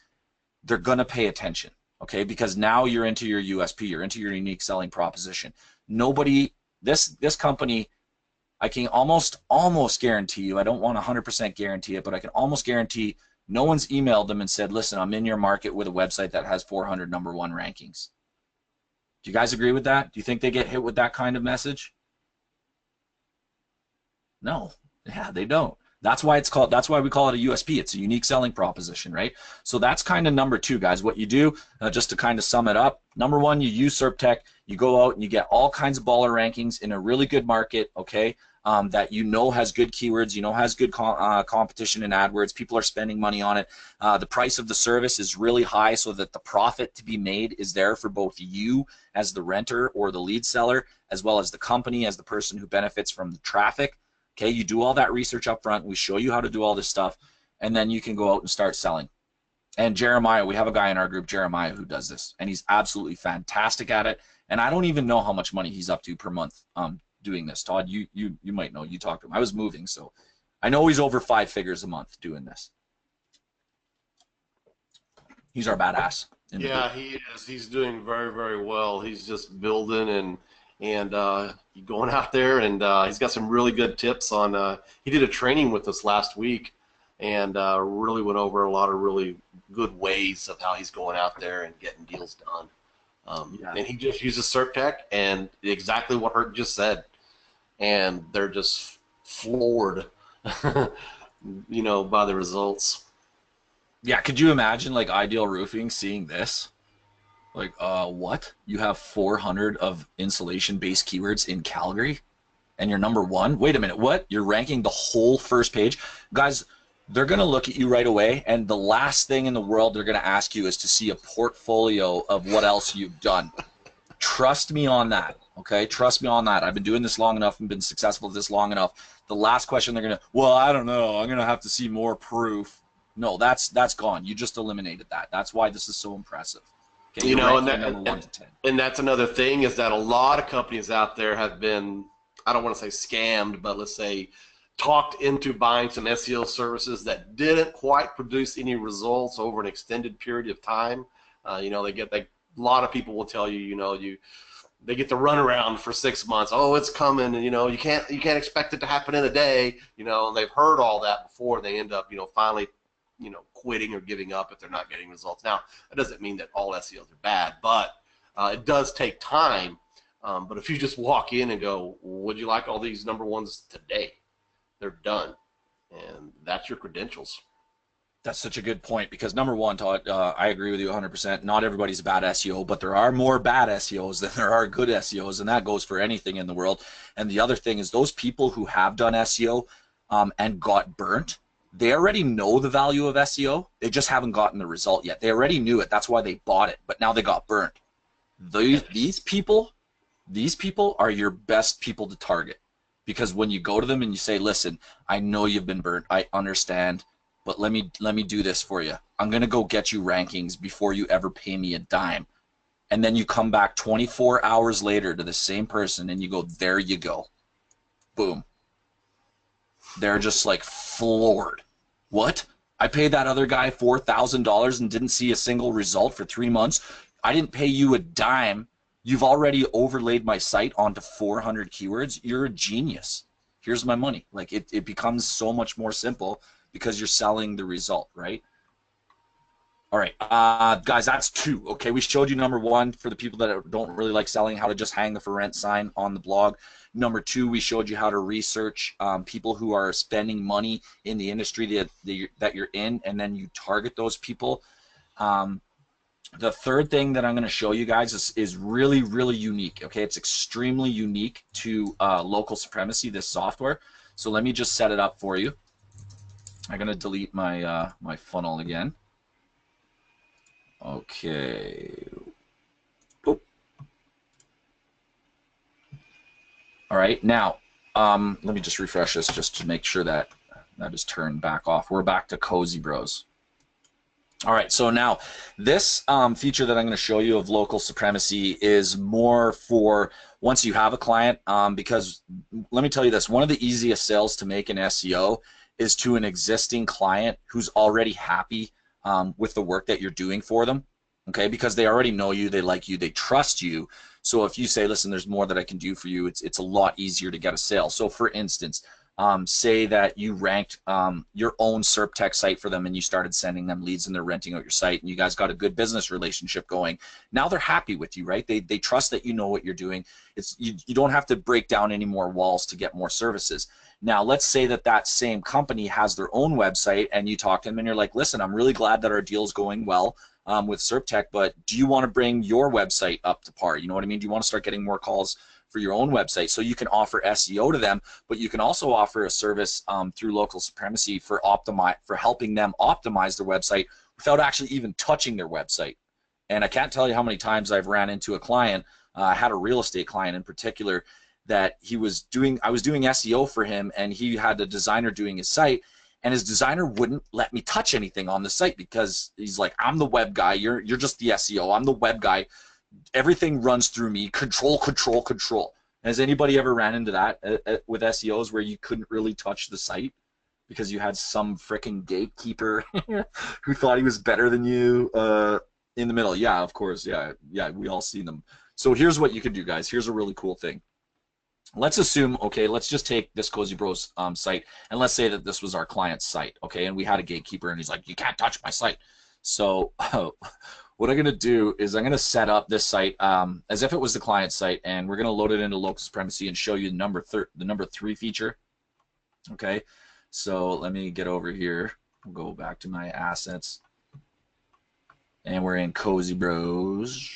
they're going to pay attention, okay? Because now you're into your USP, you're into your unique selling proposition. Nobody, this company, I can almost guarantee you, I don't want to 100% guarantee it, but I can almost guarantee no one's emailed them and said, listen, I'm in your market with a website that has 400 #1 rankings. Do you guys agree with that? Do you think they get hit with that kind of message? No. Yeah, they don't. That's why it's called. That's why we call it a USP. It's a unique selling proposition, right? So that's kind of number two, guys. What you do, just to kind of sum it up. Number one, you use SERPTech. You go out and you get all kinds of baller rankings in a really good market, okay? That you know has good keywords, you know has good competition in AdWords. People are spending money on it. The price of the service is really high, so that the profit to be made is there for both you as the renter or the lead seller, as well as the company as the person who benefits from the traffic. Okay, you do all that research up front. We show you how to do all this stuff, and then you can go out and start selling. And Jeremiah, we have a guy in our group, Jeremiah, who does this, and he's absolutely fantastic at it. And I don't even know how much money he's up to per month doing this. Todd, you might know. You talked to him. I was moving, so I know he's over 5 figures a month doing this. He's our badass. Yeah, he is. He's doing very, very well. He's just building and going out there, and he's got some really good tips on. He did a training with us last week, and really went over a lot of really good ways of how he's going out there and getting deals done. And he just uses SERPTech and exactly what Herc just said, and they're just floored, you know, by the results. Yeah, could you imagine like Ideal Roofing seeing this? Like, what? You have 400 of insulation-based keywords in Calgary, and you're number one? Wait a minute, what? You're ranking the whole first page? Guys, they're going to look at you right away, and the last thing in the world they're going to ask you is to see a portfolio of what else you've done. Trust me on that, okay? Trust me on that. I've been doing this long enough and been successful at this long enough. The last question they're going to, well, I don't know. I'm going to have to see more proof. No, that's gone. You just eliminated that. That's why this is so impressive. Okay, you know, and that's another thing is that a lot of companies out there have been, I don't want to say scammed, but let's say talked into buying some SEO services that didn't quite produce any results over an extended period of time. You know, a lot of people will tell you, you know, they get the runaround for 6 months. Oh, it's coming, and you know, you can't expect it to happen in a day. You know, and they've heard all that before. They end up, you know, finally, you know, quitting or giving up if they're not getting results. Now, that doesn't mean that all SEOs are bad, but it does take time. But if you just walk in and go, would you like all these number ones today? They're done, and that's your credentials. That's such a good point, because number one, Todd, I agree with you 100%. Not everybody's a bad SEO, but there are more bad SEOs than there are good SEOs, and that goes for anything in the world. And the other thing is those people who have done SEO and got burnt, they already know the value of SEO. They just haven't gotten the result yet. They already knew it. That's why they bought it, but now they got burnt. These people are your best people to target. Because when you go to them and you say, listen, I know you've been burnt, I understand, but let me do this for you. I'm going to go get you rankings before you ever pay me a dime. And then you come back 24 hours later to the same person and you go, there you go. Boom. They're just like floored. What? I paid that other guy $4,000 and didn't see a single result for 3 months. I didn't pay you a dime. You've already overlaid my site onto 400 keywords. You're a genius. Here's my money. Like it becomes so much more simple because you're selling the result, right? All right, guys, that's 2. Okay, we showed you number 1 for the people that don't really like selling, how to just hang the for rent sign on the blog. Number 2, we showed you how to research people who are spending money in the industry that you're in, and then you target those people. The third thing that I'm going to show you guys is really, really unique. Okay, it's extremely unique to Local Supremacy, this software. So let me just set it up for you. I'm going to delete my my funnel again. Okay. Oop. All right, now let me just refresh this just to make sure that that is turned back off. We're back to Cozy Bros. All right, so now this feature that I'm going to show you of Local Supremacy is more for once you have a client, because let me tell you this, one of the easiest sales to make in SEO is to an existing client who's already happy with the work that you're doing for them, okay, because they already know you, they like you, they trust you. So if you say, listen, there's more that I can do for you, it's a lot easier to get a sale. So for instance, say that you ranked your own SERPTech site for them and you started sending them leads and they're renting out your site and you guys got a good business relationship going. Now they're happy with you, right? They trust that you know what you're doing. You don't have to break down any more walls to get more services. Now let's say that that same company has their own website and you talk to them and you're like, listen, I'm really glad that our deal's going well with SERPTech, but do you want to bring your website up to par? You know what I mean? Do you want to start getting more calls for your own website? So you can offer SEO to them, but you can also offer a service through Local Supremacy for helping them optimize their website without actually even touching their website. And I can't tell you how many times I've ran into a client, I had a real estate client in particular, that I was doing SEO for him, and he had a designer doing his site, and his designer wouldn't let me touch anything on the site because he's like, I'm the web guy, you're just the SEO, I'm the web guy, everything runs through me, control, control, control. Has anybody ever ran into that with SEOs where you couldn't really touch the site because you had some frickin' gatekeeper who thought he was better than you in the middle? Yeah, of course, yeah, we all see them. So here's what you can do, guys. Here's a really cool thing. Let's assume, okay, let's just take this Cozy Bros site, and let's say that this was our client's site, okay, and we had a gatekeeper, and he's like, you can't touch my site. So what I'm going to do is I'm going to set up this site as if it was the client site, and we're going to load it into Local Supremacy and show you the number 3 feature, okay? So let me get over here. We'll go back to my assets, and we're in Cozy Bros,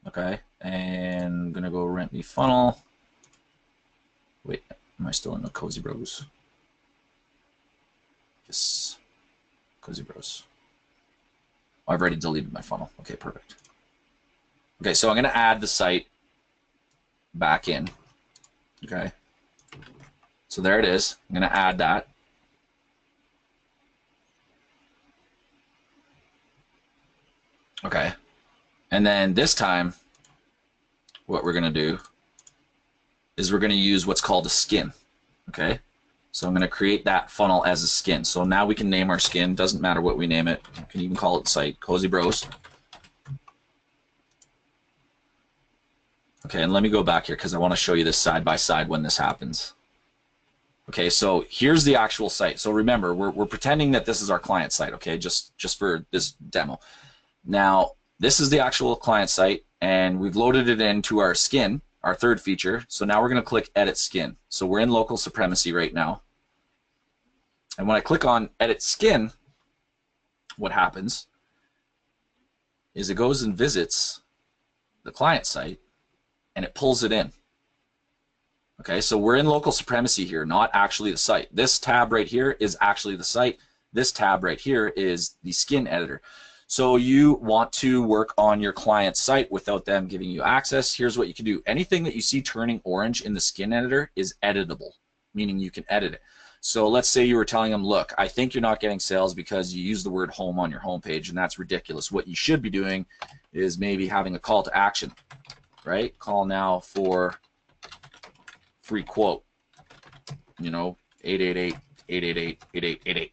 okay? And I'm gonna go rent me funnel. Wait, am I still in the Cozy Bros? Yes, Cozy Bros. Oh, I've already deleted my funnel. Okay, perfect. Okay, so I'm gonna add the site back in. Okay, so there it is. I'm gonna add that. Okay, and then this time, what we're going to do is we're going to use what's called a skin, okay? So I'm going to create that funnel as a skin. So now we can name our skin. Doesn't matter what we name it. You can even call it site, Cozy Bros. Okay, and let me go back here because I want to show you this side by side when this happens. Okay, so here's the actual site. So remember, we're pretending that this is our client site, okay, just for this demo. Now, this is the actual client site, and we've loaded it into our skin, our 3rd feature. So now we're going to click Edit Skin. So we're in Local Supremacy right now. And when I click on Edit Skin, what happens is it goes and visits the client site, and it pulls it in. Okay, so we're in Local Supremacy here, not actually the site. This tab right here is actually the site. This tab right here is the skin editor. So you want to work on your client's site without them giving you access. Here's what you can do. Anything that you see turning orange in the skin editor is editable, meaning you can edit it. So let's say you were telling them, look, I think you're not getting sales because you use the word home on your homepage, and that's ridiculous. What you should be doing is maybe having a call to action, right? Call now for free quote, you know, 888-888-8888,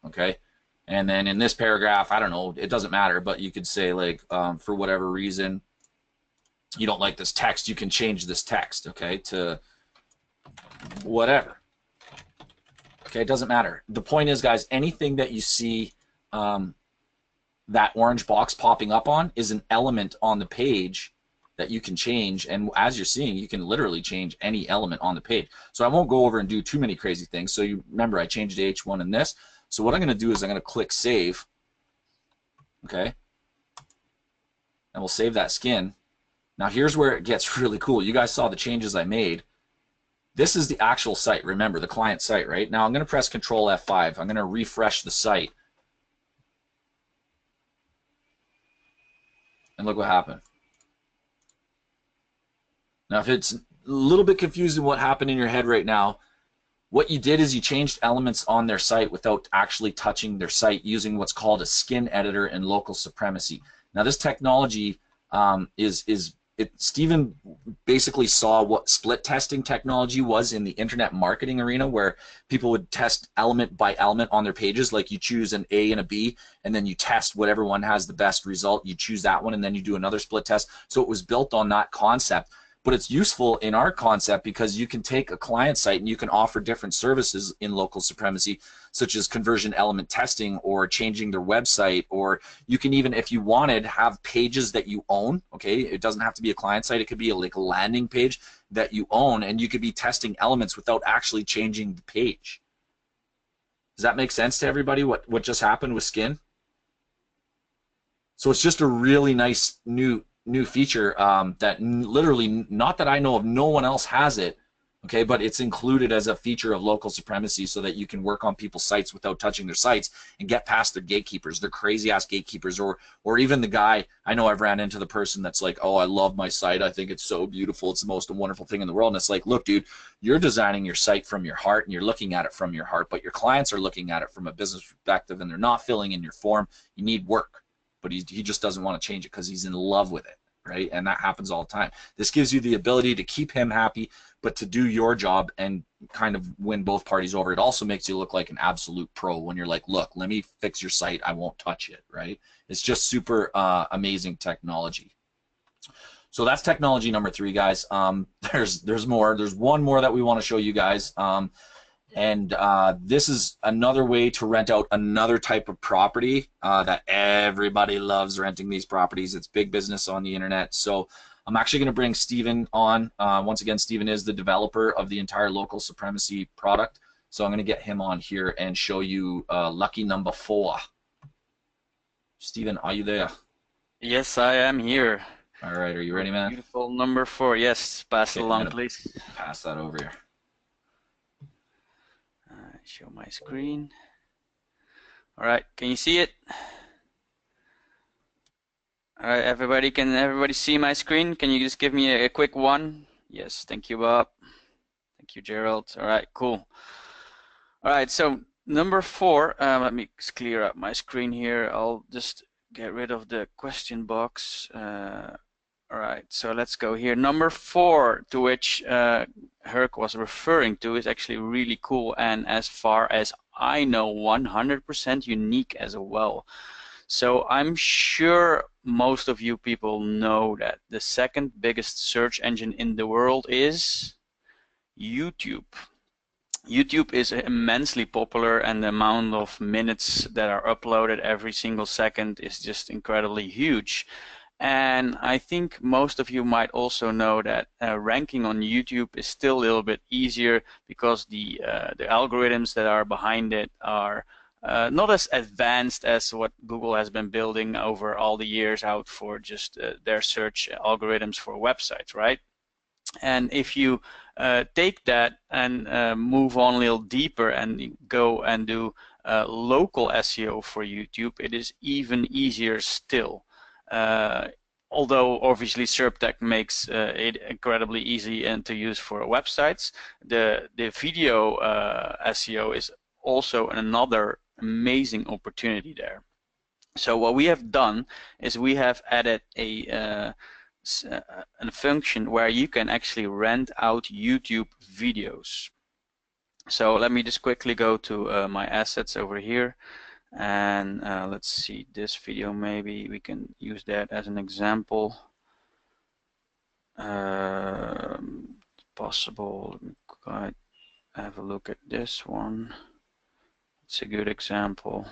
okay? And then in this paragraph, I don't know, it doesn't matter, but you could say, like, for whatever reason, you don't like this text, you can change this text, okay, to whatever. Okay, it doesn't matter. The point is, guys, anything that you see that orange box popping up on is an element on the page that you can change, and as you're seeing, you can literally change any element on the page. So I won't go over and do too many crazy things. So you remember, I changed H1 in this. So what I'm going to do is I'm going to click Save, okay, and we'll save that skin. Now here's where it gets really cool. You guys saw the changes I made. This is the actual site, remember, the client site, right? Now I'm going to press Control F5. I'm going to refresh the site. And look what happened. Now if it's a little bit confusing what happened in your head right now, what you did is you changed elements on their site without actually touching their site using what's called a skin editor in Local Supremacy. Now this technology Stephen basically saw what split testing technology was in the internet marketing arena, where people would test element by element on their pages, like you choose an A and a B, and then you test whatever one has the best result, you choose that one, and then you do another split test. So it was built on that concept. but it's useful in our concept because you can take a client site and you can offer different services in local supremacy, such as conversion element testing or changing their website, or you can even, if you wanted, have pages that you own. Okay, it doesn't have to be a client site, it could be like a landing page that you own, and you could be testing elements without actually changing the page. Does that make sense to everybody, what just happened with Skin? So it's just a really nice new feature that literally, not that I know of, no one else has it, okay, but it's included as a feature of local supremacy so that you can work on people's sites without touching their sites and get past their gatekeepers, their crazy ass gatekeepers, or even the guy, I know I've ran into the person that's like, oh, I love my site, I think it's so beautiful, it's the most wonderful thing in the world, and it's like, look, dude, you're designing your site from your heart and you're looking at it from your heart, but your clients are looking at it from a business perspective and they're not filling in your form. You need work. But he just doesn't want to change it because he's in love with it, right? And that happens all the time. This gives you the ability to keep him happy, but to do your job and kind of win both parties over. It also makes you look like an absolute pro when you're like, look, let me fix your site, I won't touch it, right? It's just super amazing technology. So that's technology number 3, guys. There's more. There's one more that we want to show you guys. And this is another way to rent out another type of property that everybody loves renting these properties. It's big business on the internet. So I'm actually going to bring Steven on. Once again, Steven is the developer of the entire local supremacy product. So I'm going to get him on here and show you lucky number 4. Steven, are you there? Yes, I am here. All right, are you ready, man? Beautiful number 4. Yes, pass it along, please. Pass that over here. Show my screen. All right, can you see it? All right, everybody, can everybody see my screen? Can you just give me a quick 1? Yes, thank you, Bob. Thank you, Gerald. All right, cool. All right, so number 4, let me clear up my screen here. I'll just get rid of the question box. All right, so let's go here. Number 4, to which Herc was referring to, is actually really cool, and as far as I know, 100% unique as well. So I'm sure most of you people know that the second biggest search engine in the world is YouTube. YouTube is immensely popular, and the amount of minutes that are uploaded every single second is just incredibly huge. And I think most of you might also know that ranking on YouTube is still a little bit easier because the algorithms that are behind it are not as advanced as what Google has been building over all the years out for just their search algorithms for websites, right? And if you take that and move on a little deeper and go and do local SEO for YouTube, it is even easier still. Although obviously SERPTech makes it incredibly easy and to use for websites, the video SEO is also another amazing opportunity there. So what we have done is we have added a function where you can actually rent out YouTube videos. So let me just quickly go to my assets over here, and let's see this video. Maybe we can use that as an example. Possible. Let me have a look at this one. It's a good example.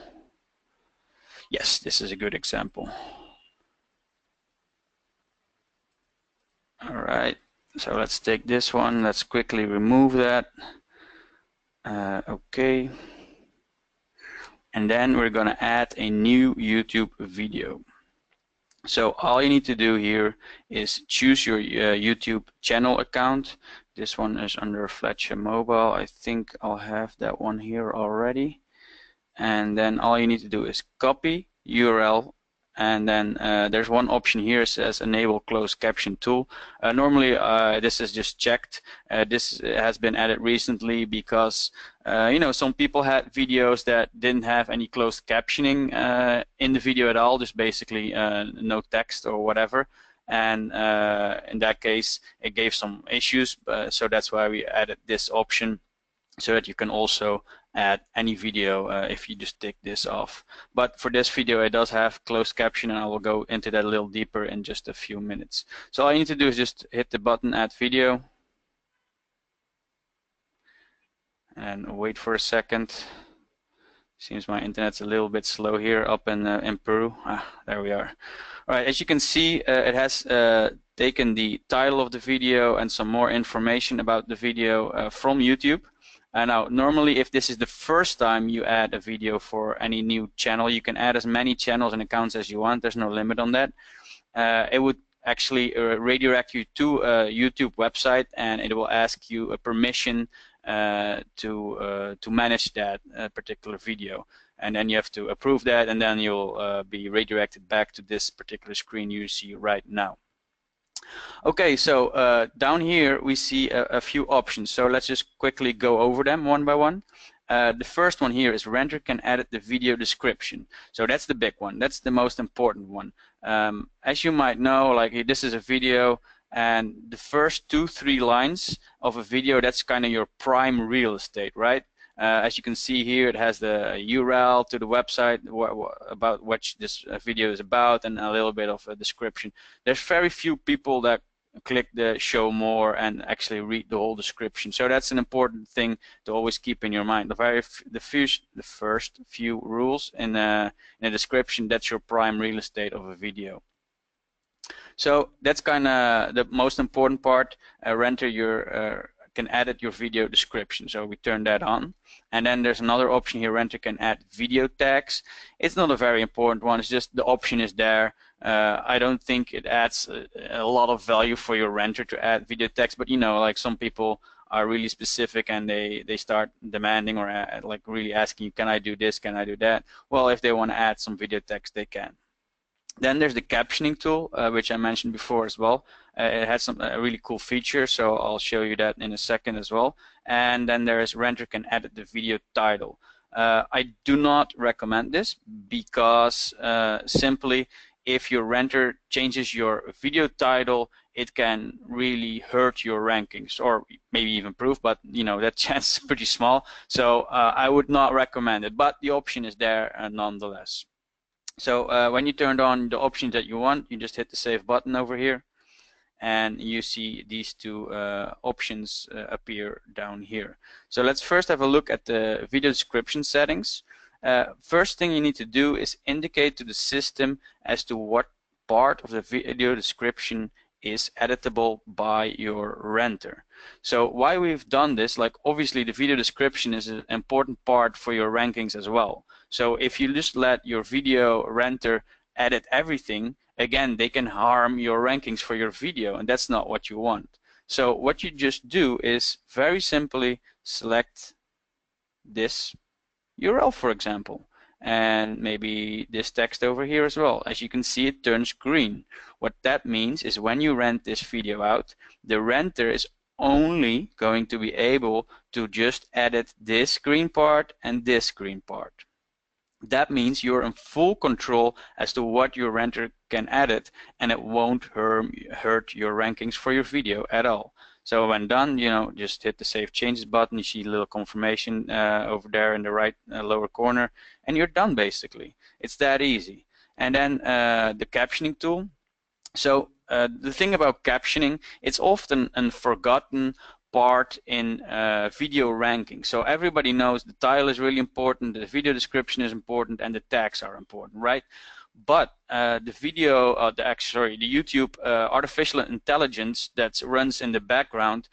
Yes, this is a good example. All right, so let's take this one. Let's quickly remove that. Okay. And then we're going to add a new YouTube video. So all you need to do here is choose your YouTube channel account. This one is under Fletcher Mobile. I think I'll have that one here already. And then all you need to do is copy URL. And then there's one option here that says enable closed caption tool. Normally this is just checked. This has been added recently because you know, some people had videos that didn't have any closed captioning in the video at all, just basically no text or whatever. And in that case, it gave some issues. So that's why we added this option. so that you can also add any video if you just tick this off. But for this video, it does have closed caption, and I will go into that a little deeper in just a few minutes. So all you need to do is just hit the button Add Video and wait for a second. Seems my internet's a little bit slow here up in Peru. There we are. All right, as you can see, it has taken the title of the video and some more information about the video from YouTube. Now, normally, if this is the first time you add a video for any new channel, you can add as many channels and accounts as you want. There's no limit on that. It would actually redirect you to a YouTube website, and it will ask you a permission to manage that particular video, and then you have to approve that, and then you'll be redirected back to this particular screen you see right now. Okay, so down here we see a few options, so let's just quickly go over them one by one. The first one here is Renter can edit the video description. So that's the big one. That's the most important one. As you might know, like this is a video, and the first 2-3 lines of a video, that's kind of your prime real estate, right? As you can see here, it has the URL to the website about what this video is about, and a little bit of a description. There's very few people that click the show more and actually read the whole description. So that's an important thing to always keep in your mind. The first few rules in a description, that's your prime real estate of a video. So that's kind of the most important part. Renter can edit your video description, so we turn that on. And then there's another option here, Renter can add video tags. It's not a very important one, it's just the option is there. I don't think it adds a lot of value for your renter to add video tags, but you know, like some people are really specific and they start demanding or like really asking you, can I do this, can I do that? Well, if they want to add some video text, they can. Then there's the captioning tool, which I mentioned before as well. It has some really cool features, so I'll show you that in a second as well. And then there is Renter can edit the video title. I do not recommend this because simply if your renter changes your video title, it can really hurt your rankings, or maybe even proof, but you know that chance is pretty small. So I would not recommend it, but the option is there nonetheless. So when you turned on the options that you want, you just hit the save button over here, and you see these two options appear down here. So let's first have a look at the video description settings. First thing you need to do is indicate to the system as to what part of the video description is editable by your renter. So why we've done this, like obviously the video description is an important part for your rankings as well. So if you just let your video renter edit everything, again, they can harm your rankings for your video, and that's not what you want. So what you just do is very simply select this URL, for example, and maybe this text over here as well. As you can see, it turns green. What that means is when you rent this video out, the renter is only going to be able to just edit this green part and this green part. That means you're in full control as to what your renter can edit, and it won't hurt your rankings for your video at all. So when done, you know, just hit the Save Changes button. You see a little confirmation over there in the right lower corner, and you're done basically. It's that easy. And then the captioning tool. So the thing about captioning, it's often a forgotten part in video ranking. So everybody knows the title is really important, the video description is important, and the tags are important, right? But the video, the YouTube artificial intelligence that runs in the background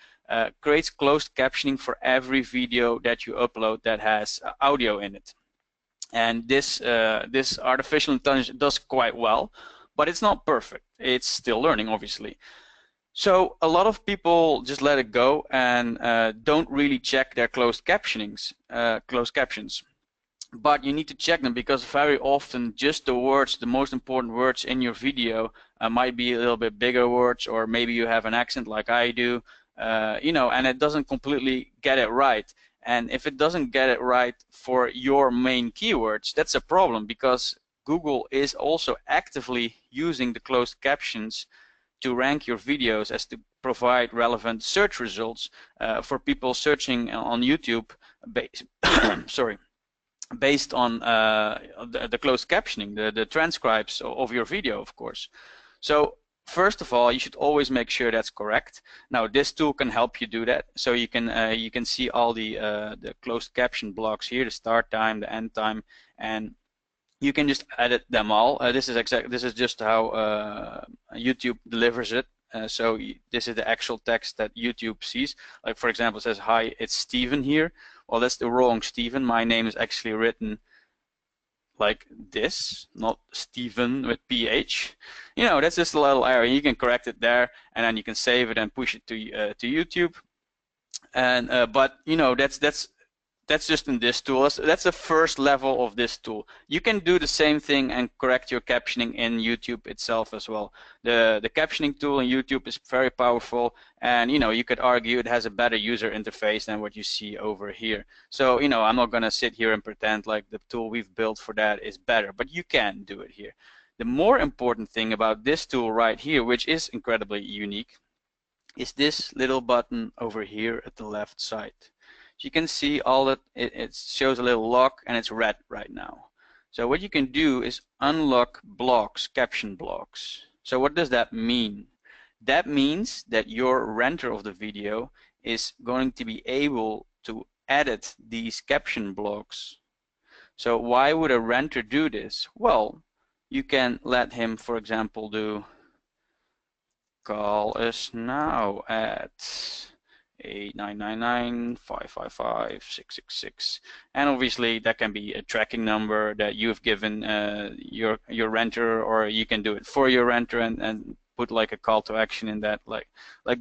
creates closed captioning for every video that you upload that has audio in it. And this artificial intelligence does quite well, but it's not perfect. It's still learning, obviously. So a lot of people just let it go and don't really check their closed captions. But you need to check them, because very often just the words, the most important words in your video might be a little bit bigger words, or maybe you have an accent like I do, you know, and it doesn't completely get it right. And if it doesn't get it right for your main keywords, that's a problem, because Google is also actively using the closed captions to rank your videos as the provide relevant search results for people searching on YouTube sorry, based on the closed captioning, the transcribes of your video, of course. So first of all, you should always make sure that's correct. Now this tool can help you do that. So you can see all the closed caption blocks here, the start time, the end time, and you can just edit them all. This is just how YouTube delivers it. So this is the actual text that YouTube sees. Like for example, it says, "Hi, it's Steven here." Well, that's the wrong Steven. My name is actually written like this, not Steven with PH. You know, that's just a little error. You can correct it there, and then you can save it and push it to YouTube. And but you know, that's just in this tool. That's the first level of this tool. You can do the same thing and correct your captioning in YouTube itself as well. The captioning tool in YouTube is very powerful, and you know, you could argue it has a better user interface than what you see over here. So you know, I'm not gonna sit here and pretend like the tool we've built for that is better, but you can do it here. The more important thing about this tool right here, which is incredibly unique, is this little button over here at the left side. You can see all that it shows a little lock, and it's red right now. So what you can do is unlock blocks, caption blocks. So what does that mean? That means that your renter of the video is going to be able to edit these caption blocks. So why would a renter do this? Well, you can let him, for example, do "call us now at 8999555-666," and obviously that can be a tracking number that you've given your renter, or you can do it for your renter and put like a call to action in that, like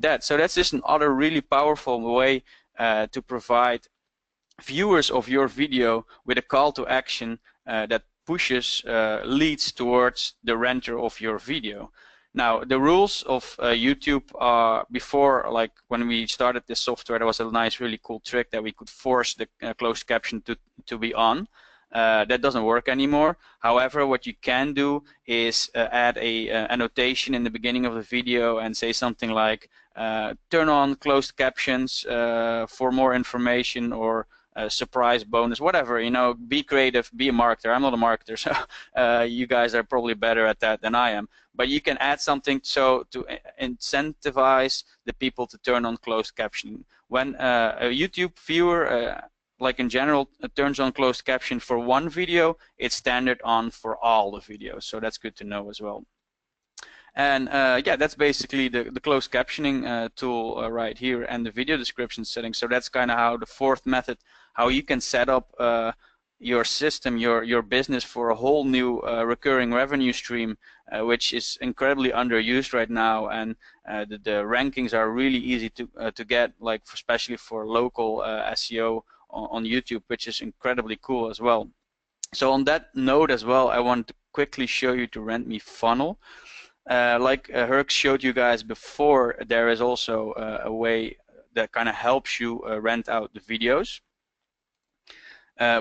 that. So that's just another really powerful way to provide viewers of your video with a call to action that pushes leads towards the renter of your video. Now, the rules of YouTube are, before, like when we started this software, there was a nice, really cool trick that we could force the closed caption to be on. That doesn't work anymore. However, what you can do is add a annotation in the beginning of the video and say something like, "Turn on closed captions for more information," or surprise bonus, whatever, you know, be creative, be a marketer. I'm not a marketer, so you guys are probably better at that than I am. But you can add something so to incentivize the people to turn on closed captioning. When a YouTube viewer, like in general, turns on closed caption for one video, it's standard on for all the videos. So that's good to know as well. And yeah, that's basically the closed captioning tool right here, and the video description settings. So that's kind of how the fourth method, how you can set up your system, your business for a whole new recurring revenue stream, which is incredibly underused right now. And the rankings are really easy to get, like especially for local SEO on YouTube, which is incredibly cool as well. So on that note as well, I want to quickly show you to RentMe Funnel. Like Herc showed you guys before, there is also a way that kind of helps you rent out the videos,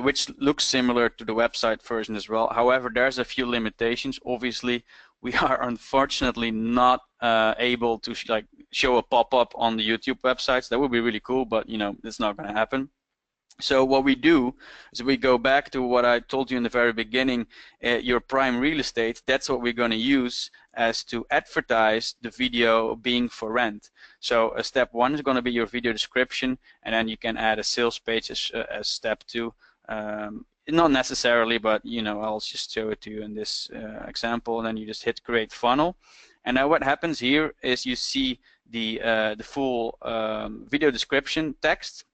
which looks similar to the website version as well. However, there's a few limitations. Obviously, we are unfortunately not able to show a pop-up on the YouTube websites. That would be really cool, but you know, it's not going to happen. So what we do is we go back to what I told you in the very beginning, your prime real estate. That's what we're going to use as to advertise the video being for rent. So step one is going to be your video description, and then you can add a sales page as step two. Not necessarily, but you know, I'll just show it to you in this example, and then you just hit create funnel. And now what happens here is you see the full video description text.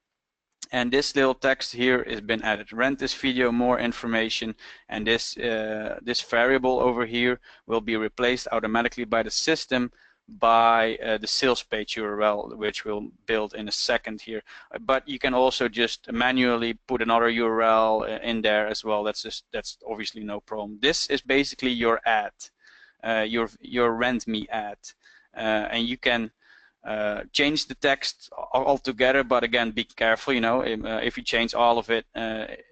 And this little text here has been added. Rent this video, more information, and this variable over here will be replaced automatically by the system by the sales page URL, which we'll build in a second here. But you can also just manually put another URL in there as well. That's obviously no problem. This is basically your ad, your RentMe ad, and you can change the text altogether, but again, be careful. You know, if you change all of it,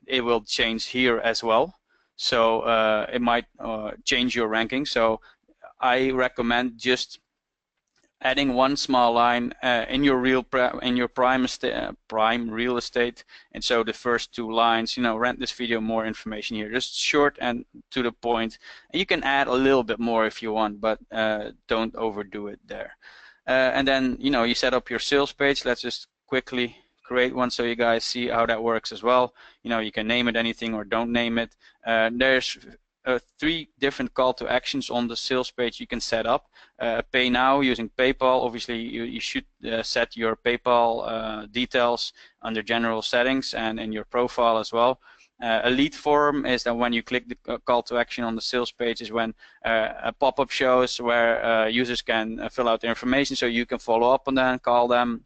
it will change here as well. So it might change your ranking. So I recommend just adding one small line in your prime real estate, and so the first 2 lines, rent this video, more information here, just short and to the point. And you can add a little bit more if you want, but don't overdo it there. And then you set up your sales page. Let's just quickly create one so you guys see how that works as well. You can name it anything or don't name it. There's 3 different call to actions on the sales page you can set up. Pay now using PayPal. Obviously, you should set your PayPal details under general settings and in your profile as well. A lead form is that when you click the call to action on the sales page is when a pop-up shows where users can fill out their information, so you can follow up on that, call them,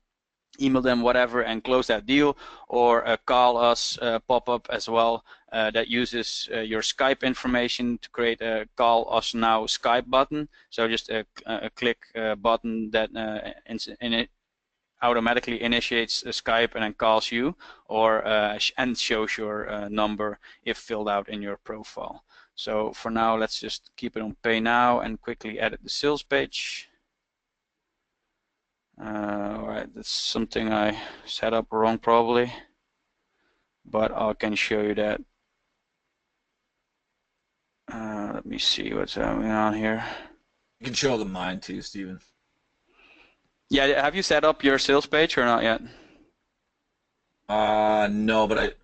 email them, whatever, and close that deal, or call us pop-up as well that uses your Skype information to create a call us now Skype button. So just a click button that automatically initiates a Skype and then calls you, or and shows your number if filled out in your profile. So for now, let's just keep it on Pay Now and quickly edit the sales page. Alright, that's something I set up wrong probably, but I can show you that. Let me see what's going on here. You can show them mine too, Steven. Yeah, have you set up your sales page or not yet? No, but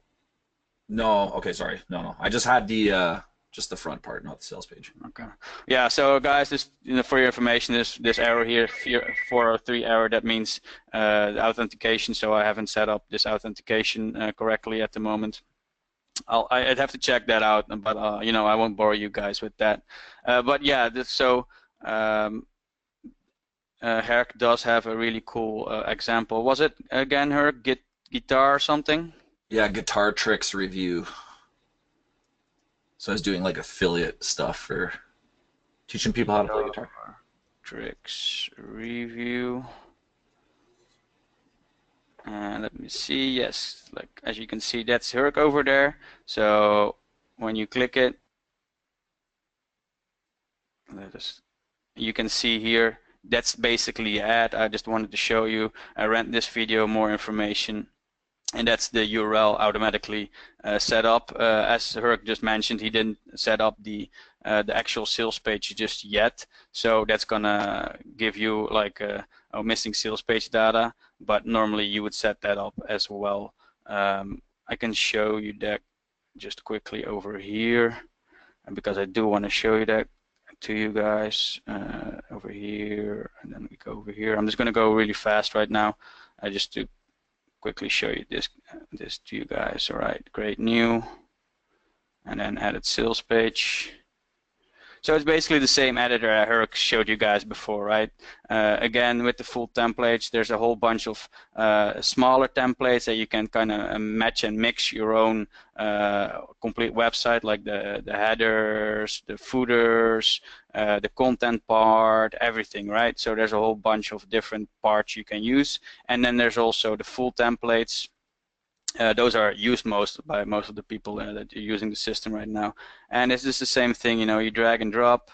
no, okay, sorry. No. I just had the just the front part, not the sales page. Okay. Yeah, so guys, this for your information, this error here, 403 error, that means the authentication, so I haven't set up this authentication correctly at the moment. I'd have to check that out, but I won't bore you guys with that. But yeah, Herc does have a really cool example. Was it again, Herc, guitar something? Yeah, Guitar Tricks review. So I was doing like affiliate stuff for teaching people how to play guitar. Tricks review. And let me see, yes, like as you can see, that's Herc over there. So when you click it, you can see here, that's basically an ad. I just wanted to show you. I rent this video, more information. And that's the URL automatically set up. As Herc just mentioned, he didn't set up the actual sales page just yet. So that's gonna give you like a missing sales page data. But normally you would set that up as well. I can show you that just quickly over here, and because I do want to show you that to you guys over here, and then we go over here. I'm just gonna go really fast right now, just to quickly show you this to you guys. All right, create new, and then edit sales page. So it's basically the same editor I Herc showed you guys before, right? Again, with the full templates, there's a whole bunch of smaller templates that you can kind of match and mix your own complete website, like the headers, the footers, the content part, everything, right? So there's a whole bunch of different parts you can use. And then there's also the full templates. Those are used by most of the people that are using the system right now. And it's just the same thing, you drag and drop.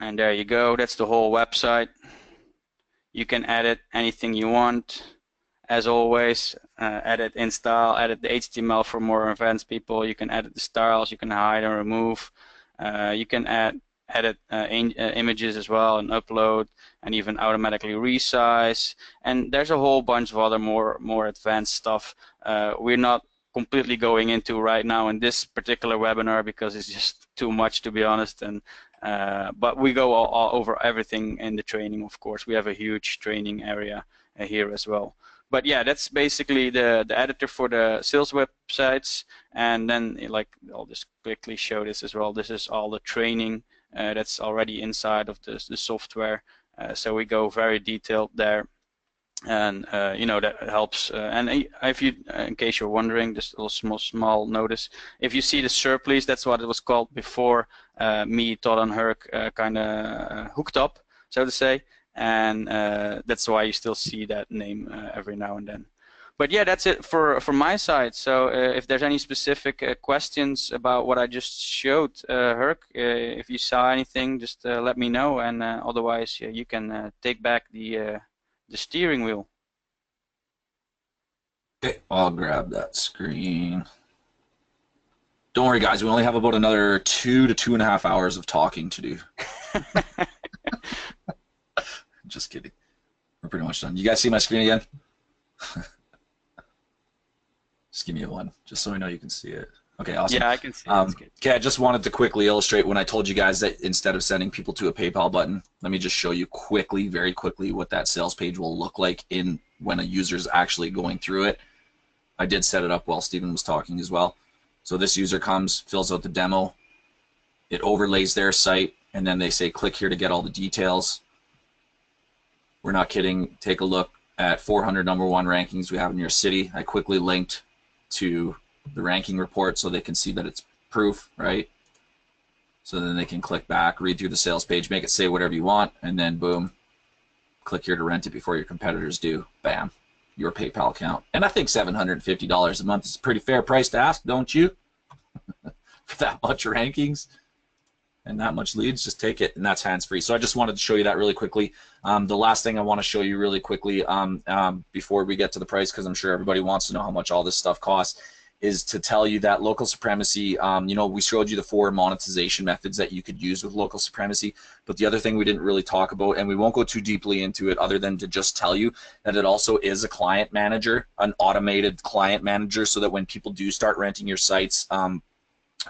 And there you go, that's the whole website. You can edit anything you want. As always, edit in style, edit the HTML for more advanced people. You can edit the styles, you can hide and remove. You can edit images as well and upload, and even automatically resize. And there's a whole bunch of other more advanced stuff we're not completely going into right now in this particular webinar because it's just too much, to be honest. And but we go all over everything in the training, of course. We have a huge training area here as well. But yeah, that's basically the editor for the sales websites. And then, like, I'll just quickly show this as well. This is all the training that's already inside of the software. So we go very detailed there, and that helps. And if you, in case you're wondering, just a little small notice. If you see the surplice, that's what it was called before me, Todd, and Herc kind of hooked up, so to say. And that's why you still see that name every now and then. But yeah, that's it for from my side. So if there's any specific questions about what I just showed, Herc, if you saw anything, just let me know, and otherwise you can take back the steering wheel. Okay, I'll grab that screen. Don't worry, guys. We only have about another 2 to 2.5 hours of talking to do. Just kidding. We're pretty much done. You guys see my screen again? Just give me a 1, just so we know you can see it. Okay, awesome. Yeah, I can see it. Okay, I just wanted to quickly illustrate when I told you guys that instead of sending people to a PayPal button, let me just show you quickly, very quickly, what that sales page will look like when a user's actually going through it. I did set it up while Stephen was talking as well. So this user comes, fills out the demo, it overlays their site, and then they say click here to get all the details. We're not kidding. Take a look at 400 #1 rankings we have in your city. I quickly linked to the ranking report so they can see that it's proof, right? So then they can click back, read through the sales page, make it say whatever you want, and then boom, click here to rent it before your competitors do. Bam, your PayPal account. And I think $750 a month is a pretty fair price to ask, don't you? For that much rankings and that much leads, just take it, and that's hands-free. So I just wanted to show you that really quickly. The last thing I want to show you really quickly before we get to the price, because I'm sure everybody wants to know how much all this stuff costs, is to tell you that local supremacy, you know, we showed you the 4 monetization methods that you could use with local supremacy, but the other thing we didn't really talk about, and we won't go too deeply into it other than to just tell you that it also is a client manager, an automated client manager, so that when people do start renting your sites,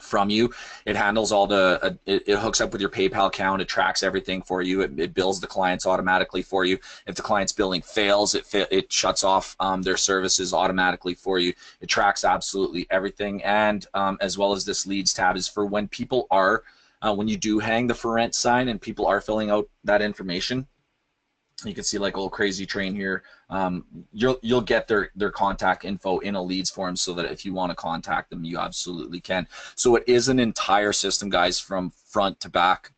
from you, it handles all the it hooks up with your PayPal account, it tracks everything for you, it bills the clients automatically for you. If the client's billing fails, it shuts off their services automatically for you. It tracks absolutely everything, and as well as this leads tab is for when people are when you do hang the for rent sign and people are filling out that information. You can see like a little crazy train here. You'll get their contact info in a leads form, so that if you want to contact them, you absolutely can. So it is an entire system, guys, from front to back.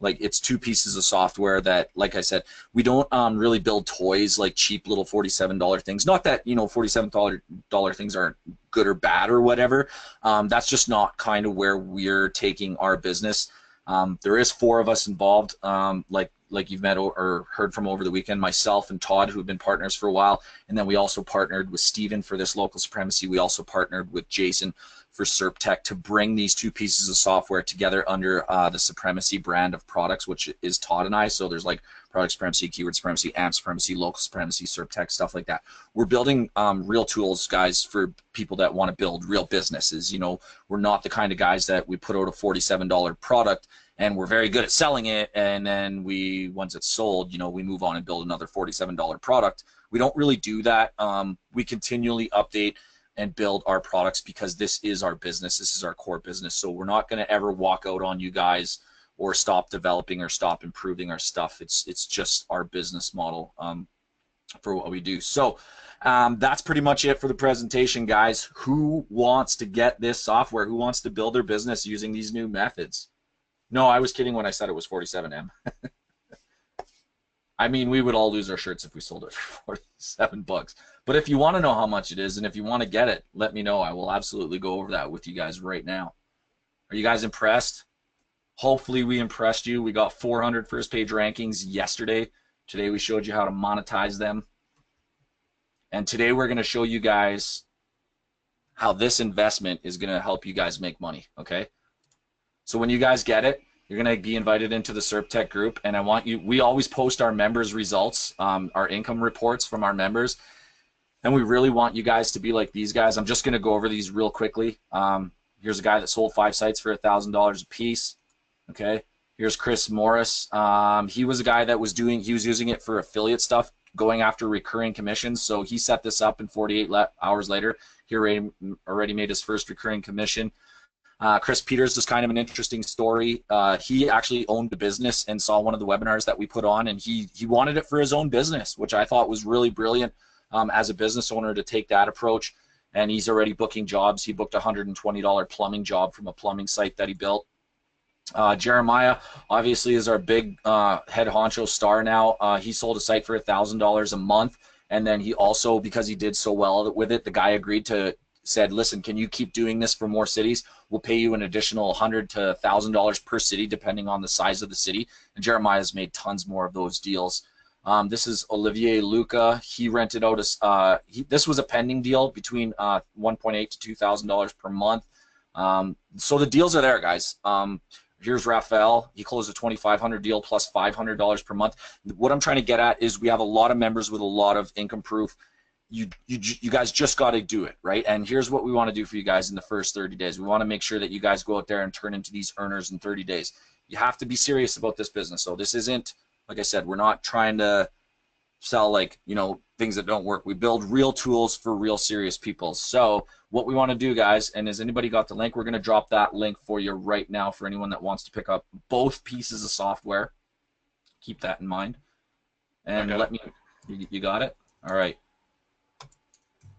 Like, it's 2 pieces of software that, like I said, we don't really build toys like cheap little $47 things. Not that, you know, $47 things aren't good or bad or whatever. That's just not kind of where we're taking our business. There is 4 of us involved, like you've met or heard from over the weekend, myself and Todd, who have been partners for a while, and then we also partnered with Steven for this local supremacy. We also partnered with Jason for SerpTech to bring these 2 pieces of software together under the Supremacy brand of products, which is Todd and I. So there's like product supremacy, keyword supremacy, AMP supremacy, local supremacy, SerpTech, stuff like that. We're building real tools, guys, for people that want to build real businesses. You know, we're not the kind of guys that we put out a $47 product and we're very good at selling it, and then once it's sold, you know, we move on and build another $47 product. We don't really do that. We continually update and build our products because this is our business. This is our core business. So we're not going to ever walk out on you guys or stop developing or stop improving our stuff. It's just our business model for what we do. So that's pretty much it for the presentation, guys. Who wants to get this software? Who wants to build their business using these new methods? No, I was kidding when I said it was 47M. I mean, we would all lose our shirts if we sold it for $47. But if you want to know how much it is and if you want to get it, let me know. I will absolutely go over that with you guys right now. Are you guys impressed? Hopefully we impressed you. We got 400 first page rankings yesterday. Today we showed you how to monetize them. And today we're going to show you guys how this investment is going to help you guys make money, okay? So when you guys get it, you're going to be invited into the SerpTech group, and I want you, we always post our members' results, our income reports from our members, and we really want you guys to be like these guys. I'm just going to go over these real quickly. Here's a guy that sold 5 sites for $1,000 a piece, okay? Here's Chris Morris. He was a guy that was using it for affiliate stuff, going after recurring commissions, so he set this up, and 48 hours later, he already made his first recurring commission. Chris Peters is kind of an interesting story. He actually owned a business and saw one of the webinars that we put on, and he wanted it for his own business, which I thought was really brilliant as a business owner to take that approach. And he's already booking jobs. He booked a $120 plumbing job from a plumbing site that he built. Jeremiah obviously is our big head honcho star now. He sold a site for $1,000 a month, And then he also, because he did so well with it, the guy agreed to, said, listen, can you keep doing this for more cities? We'll pay you an additional $100 to $1,000 per city, depending on the size of the city. And Jeremiah's made tons more of those deals. This is Olivier Luca. He rented out this was a pending deal between $1.8 to $2,000 per month. So the deals are there, guys. Here's Raphael. He closed a $2,500 deal plus $500 per month. What I'm trying to get at is we have a lot of members with a lot of income proof. You guys just got to do it, right? And here's what we want to do for you guys in the first 30 days. We want to make sure that you guys go out there and turn into these earners in 30 days. You have to be serious about this business. So this isn't, like I said, we're not trying to sell things that don't work. We build real tools for real serious people. So what we want to do, guys, and has anybody got the link? We're going to drop that link for you right now for anyone that wants to pick up both pieces of software. Keep that in mind. And let me, you got it? All right.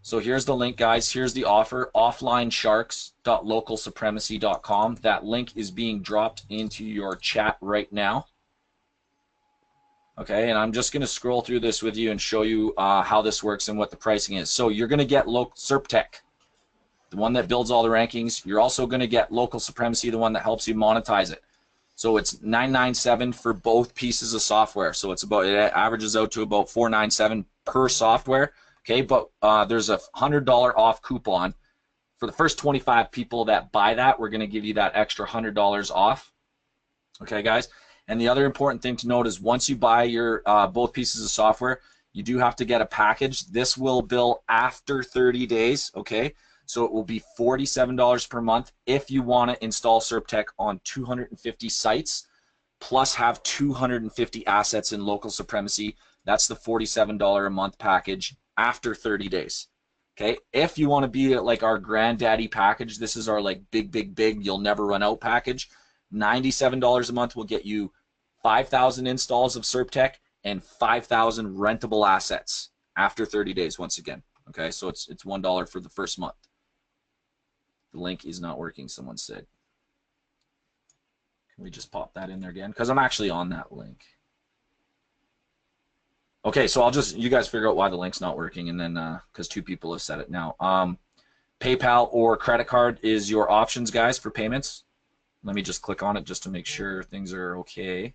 So here's the link, guys. Here's the offer, offlinesharks.localsupremacy.com. That link is being dropped into your chat right now. Okay, and I'm just going to scroll through this with you and show you how this works and what the pricing is. So you're going to get SerpTech, the one that builds all the rankings. You're also going to get Local Supremacy, the one that helps you monetize it. So it's $997 for both pieces of software. So it averages out to about $497 per software. Okay, but there's a $100 off coupon for the first 25 people that buy that. We're going to give you that extra $100 off. Okay, guys. And the other important thing to note is once you buy your both pieces of software, you do have to get a package. This will bill after 30 days. Okay, so it will be $47 per month if you want to install SerpTech on 250 sites, plus have 250 assets in Local Supremacy. That's the $47 a month package after 30 days. Okay, if you want to be like our granddaddy package, this is our like big, you'll never run out package. $97 a month will get you 5,000 installs of SerpTech and 5,000 rentable assets after 30 days once again. Okay, so it's $1 for the first month. The link is not working, someone said. Can we just pop that in there again? Because I'm actually on that link. Okay, so you guys figure out why the link's not working, and then because two people have said it now. PayPal or credit card is your options, guys, for payments. Let me just click on it just to make sure things are okay.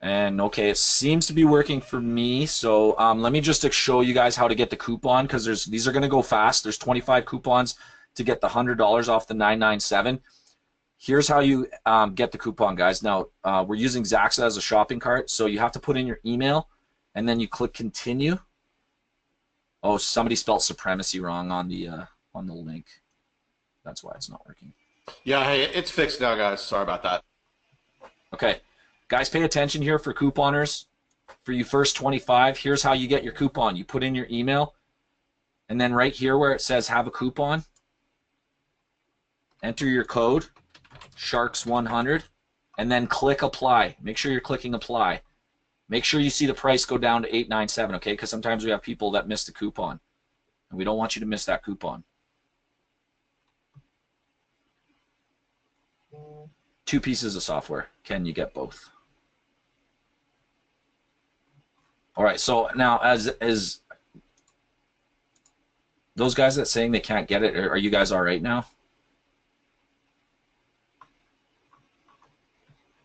And okay, it seems to be working for me. So let me just show you guys how to get the coupon, because these are going to go fast. There's 25 coupons to get the $100 off the $997. Here's how you get the coupon, guys. Now, we're using Zaxa as a shopping cart, so you have to put in your email, and then you click continue. Oh, somebody spelled supremacy wrong on the link. That's why it's not working. Yeah, hey, it's fixed now, guys. Sorry about that. Okay. Guys, pay attention here for couponers. For you first 25, here's how you get your coupon. You put in your email, and then right here where it says have a coupon, enter your code, Sharks100, and then click apply. Make sure you're clicking apply. Make sure you see the price go down to $897, okay? Because sometimes we have people that miss the coupon, and we don't want you to miss that coupon. Two pieces of software. Can you get both? All right, so now as those guys that saying they can't get it, are you guys all right now?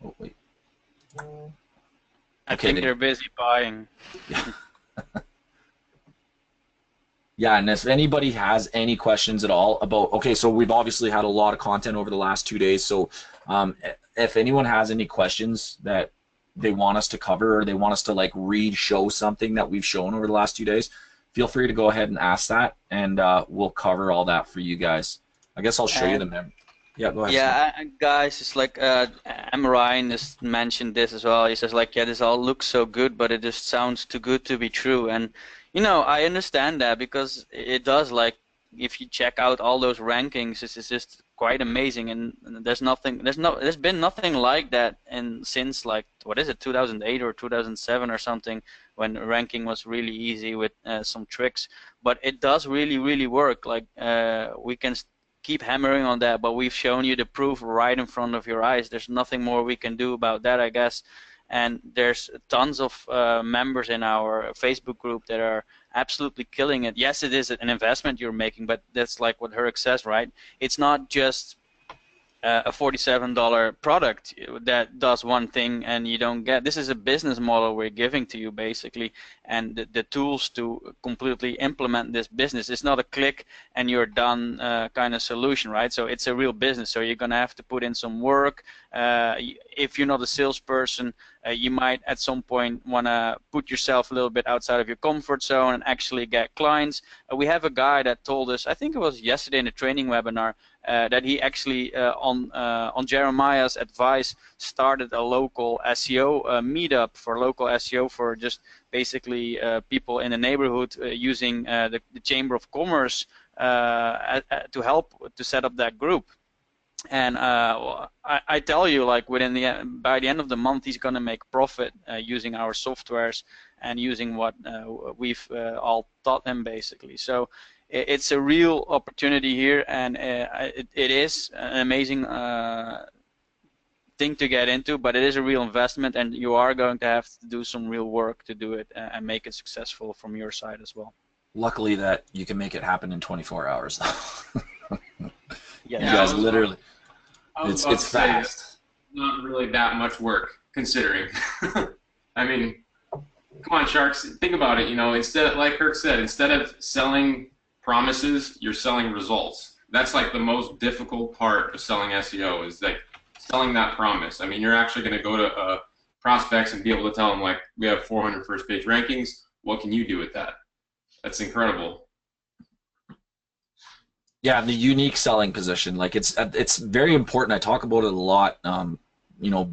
Oh, wait. I think they're busy buying. Yeah. Yeah, and if anybody has any questions at all about, okay, so we've obviously had a lot of content over the last 2 days, so if anyone has any questions that they want us to cover, or they want us to like show something that we've shown over the last 2 days, feel free to go ahead and ask that, and we'll cover all that for you guys. I guess I'll show you them. Yeah, go ahead. Yeah, guys, it's like Ryan just mentioned this as well. He says like, yeah, this all looks so good, but it just sounds too good to be true. And you know, I understand that, because it does. Like, if you check out all those rankings, it's just quite amazing. And there's been nothing like that since like, what is it, 2008 or 2007 or something, when ranking was really easy with some tricks. But it does really work. Like, we can keep hammering on that, but we've shown you the proof right in front of your eyes. There's nothing more we can do about that, I guess. and there's tons of members in our Facebook group that are absolutely killing it. Yes, it is an investment you're making, but that's like what Herc says, right? It's not just a $47 product that does one thing and you don't get. This is a business model we're giving to you basically, and the tools to completely implement this business. It's not a click and you're done kind of solution, right? So it's a real business. So you're gonna have to put in some work. If you're not a salesperson, you might at some point want to put yourself a little bit outside of your comfort zone and actually get clients. We have a guy that told us, I think it was yesterday in the training webinar, that he actually on Jeremiah's advice started a local SEO meetup for local SEO for just basically people in the neighborhood using the Chamber of Commerce to help to set up that group. And I tell you, like by the end of the month, he's going to make profit using our softwares and using what we've all taught him basically. So it's a real opportunity here, and it is an amazing thing to get into, but it is a real investment, and you are going to have to do some real work to do it and make it successful from your side as well. Luckily that you can make it happen in 24 hours. Yeah, you guys literally, it's fast. Not really that much work considering. I mean, come on, Sharks, think about it. You know, instead, like Herc said, instead of selling promises, you're selling results. That's like the most difficult part of selling SEO, is like selling that promise. I mean, you're actually going to go to prospects and be able to tell them, like, we have 400 first page rankings. What can you do with that? That's incredible. Yeah, the unique selling position, like it's very important. I talk about it a lot. You know,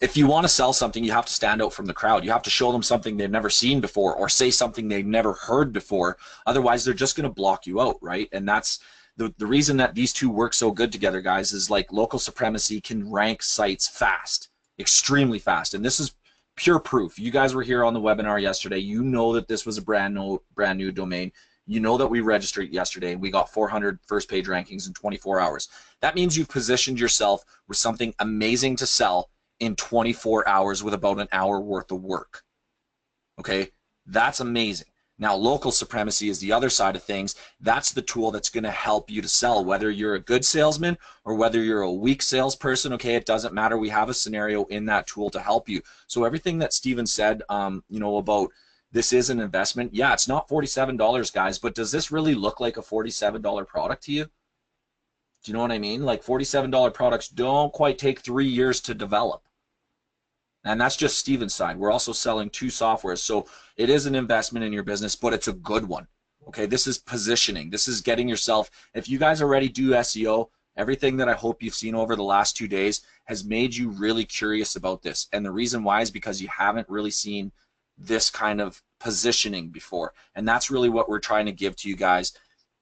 if you want to sell something, you have to stand out from the crowd. You have to show them something they've never seen before, or say something they've never heard before. Otherwise, they're just going to block you out, right? And that's the reason that these two work so good together, guys, is like local supremacy can rank sites fast, extremely fast. And this is pure proof. You guys were here on the webinar yesterday. You know that this was a brand new domain. You know that we registered yesterday and we got 400 first page rankings in 24 hours. That means you've positioned yourself with something amazing to sell in 24 hours with about an hour worth of work. Okay, that's amazing. Now, local supremacy is the other side of things. That's the tool that's going to help you to sell, whether you're a good salesman or whether you're a weak salesperson. Okay, it doesn't matter. We have a scenario in that tool to help you. So everything that Steven said, you know, about this is an investment. Yeah, it's not $47, guys, but does this really look like a $47 product to you? Do you know what I mean? Like, $47 products don't quite take 3 years to develop. And that's just Steven's side. We're also selling 2 softwares. So it is an investment in your business, but it's a good one. Okay, this is positioning. This is getting yourself, if you guys already do SEO, everything that I hope you've seen over the last 2 days has made you really curious about this. And the reason why is because you haven't really seen this kind of positioning before. And that's really what we're trying to give to you guys.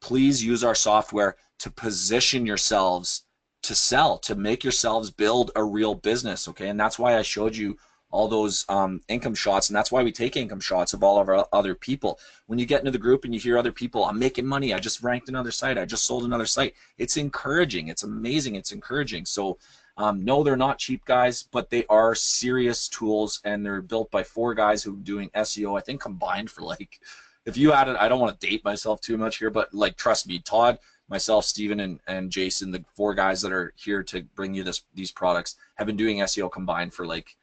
Please use our software to position yourselves to sell, to make yourselves build a real business, okay? And that's why I showed you all those income shots, and that's why we take income shots of all of our other people. When you get into the group and you hear other people, I'm making money, I just ranked another site, I just sold another site, it's encouraging, it's amazing, it's encouraging. So no, they're not cheap, guys, but they are serious tools, and they're built by 4 guys who are doing SEO, I think combined for, like, if you added, I don't want to date myself too much here, but like, trust me, Todd, myself, Steven, and Jason, the 4 guys that are here to bring you these products, have been doing SEO combined for, like,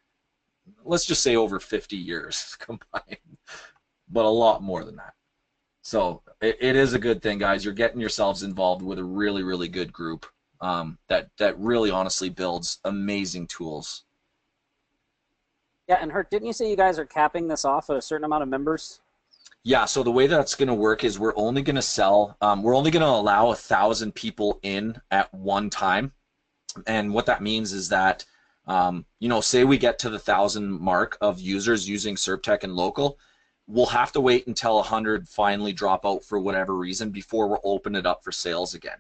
let's just say over 50 years combined, but a lot more than that. So it is a good thing, guys. You're getting yourselves involved with a really, really good group that really honestly builds amazing tools. Yeah, and Herc, didn't you say you guys are capping this off at a certain amount of members? Yeah, so the way that's going to work is we're only going to sell, we're only going to allow 1,000 people in at one time. And what that means is that, you know, say we get to the 1,000 mark of users using SERPTech and local, we'll have to wait until 100 finally drop out for whatever reason before we'll open it up for sales again.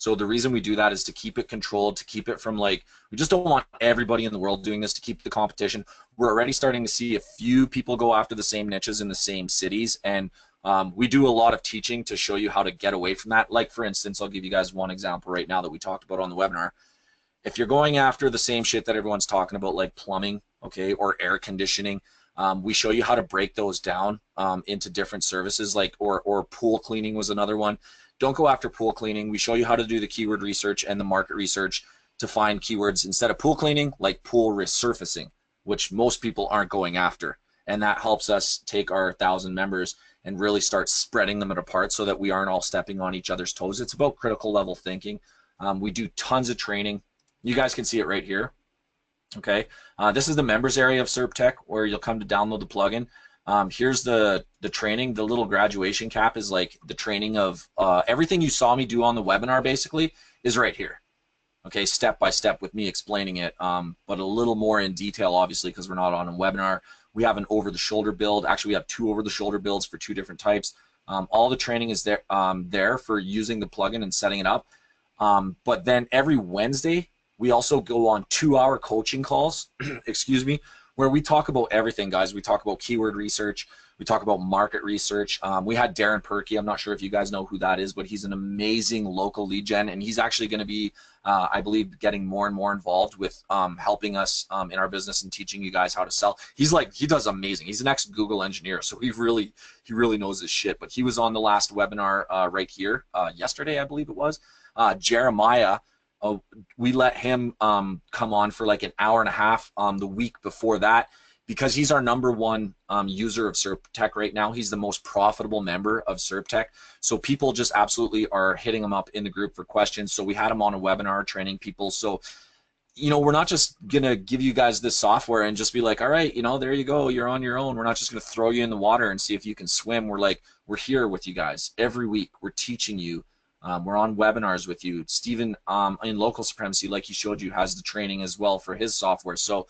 So the reason we do that is to keep it controlled, to keep it from, like, we just don't want everybody in the world doing this, to keep the competition. We're already starting to see a few people go after the same niches in the same cities, and we do a lot of teaching to show you how to get away from that. Like, for instance, I'll give you guys one example right now that we talked about on the webinar. If you're going after the same shit that everyone's talking about, like plumbing, okay, or air conditioning. We show you how to break those down into different services, like or pool cleaning was another one. Don't go after pool cleaning. We show you how to do the keyword research and the market research to find keywords instead of pool cleaning, like pool resurfacing, which most people aren't going after. And that helps us take our 1,000 members and really start spreading them apart so that we aren't all stepping on each other's toes. It's about critical level thinking. We do tons of training. You guys can see it right here. Okay, this is the members area of SERPTech where you'll come to download the plugin. Here's the training. The little graduation cap is like the training of everything you saw me do on the webinar basically is right here. Okay, step by step with me explaining it, but a little more in detail obviously because we're not on a webinar. We have an over-the-shoulder build. Actually, we have 2 over-the-shoulder builds for 2 different types. All the training is there, there for using the plugin and setting it up. But then every Wednesday, we also go on 2-hour coaching calls, excuse me, where we talk about everything, guys. We talk about keyword research. We talk about market research. We had Darren Perky. I'm not sure if you guys know who that is, but he's an amazing local lead gen, and he's actually going to be, I believe, getting more and more involved with helping us in our business and teaching you guys how to sell. He does amazing. He's an ex-Google engineer, so he really knows his shit. But he was on the last webinar right here yesterday, I believe it was. Jeremiah. We let him come on for like an hour and a half the week before that because he's our #1 user of SERPTech right now. He's the most profitable member of SERPTech. So people just absolutely are hitting him up in the group for questions. So we had him on a webinar training people. So, you know, we're not just going to give you guys this software and just be like, all right, you know, there you go, you're on your own. We're not just going to throw you in the water and see if you can swim. We're here with you guys every week. We're teaching you. We're on webinars with you. Steven in Local Supremacy, like he showed you, has the training as well for his software. So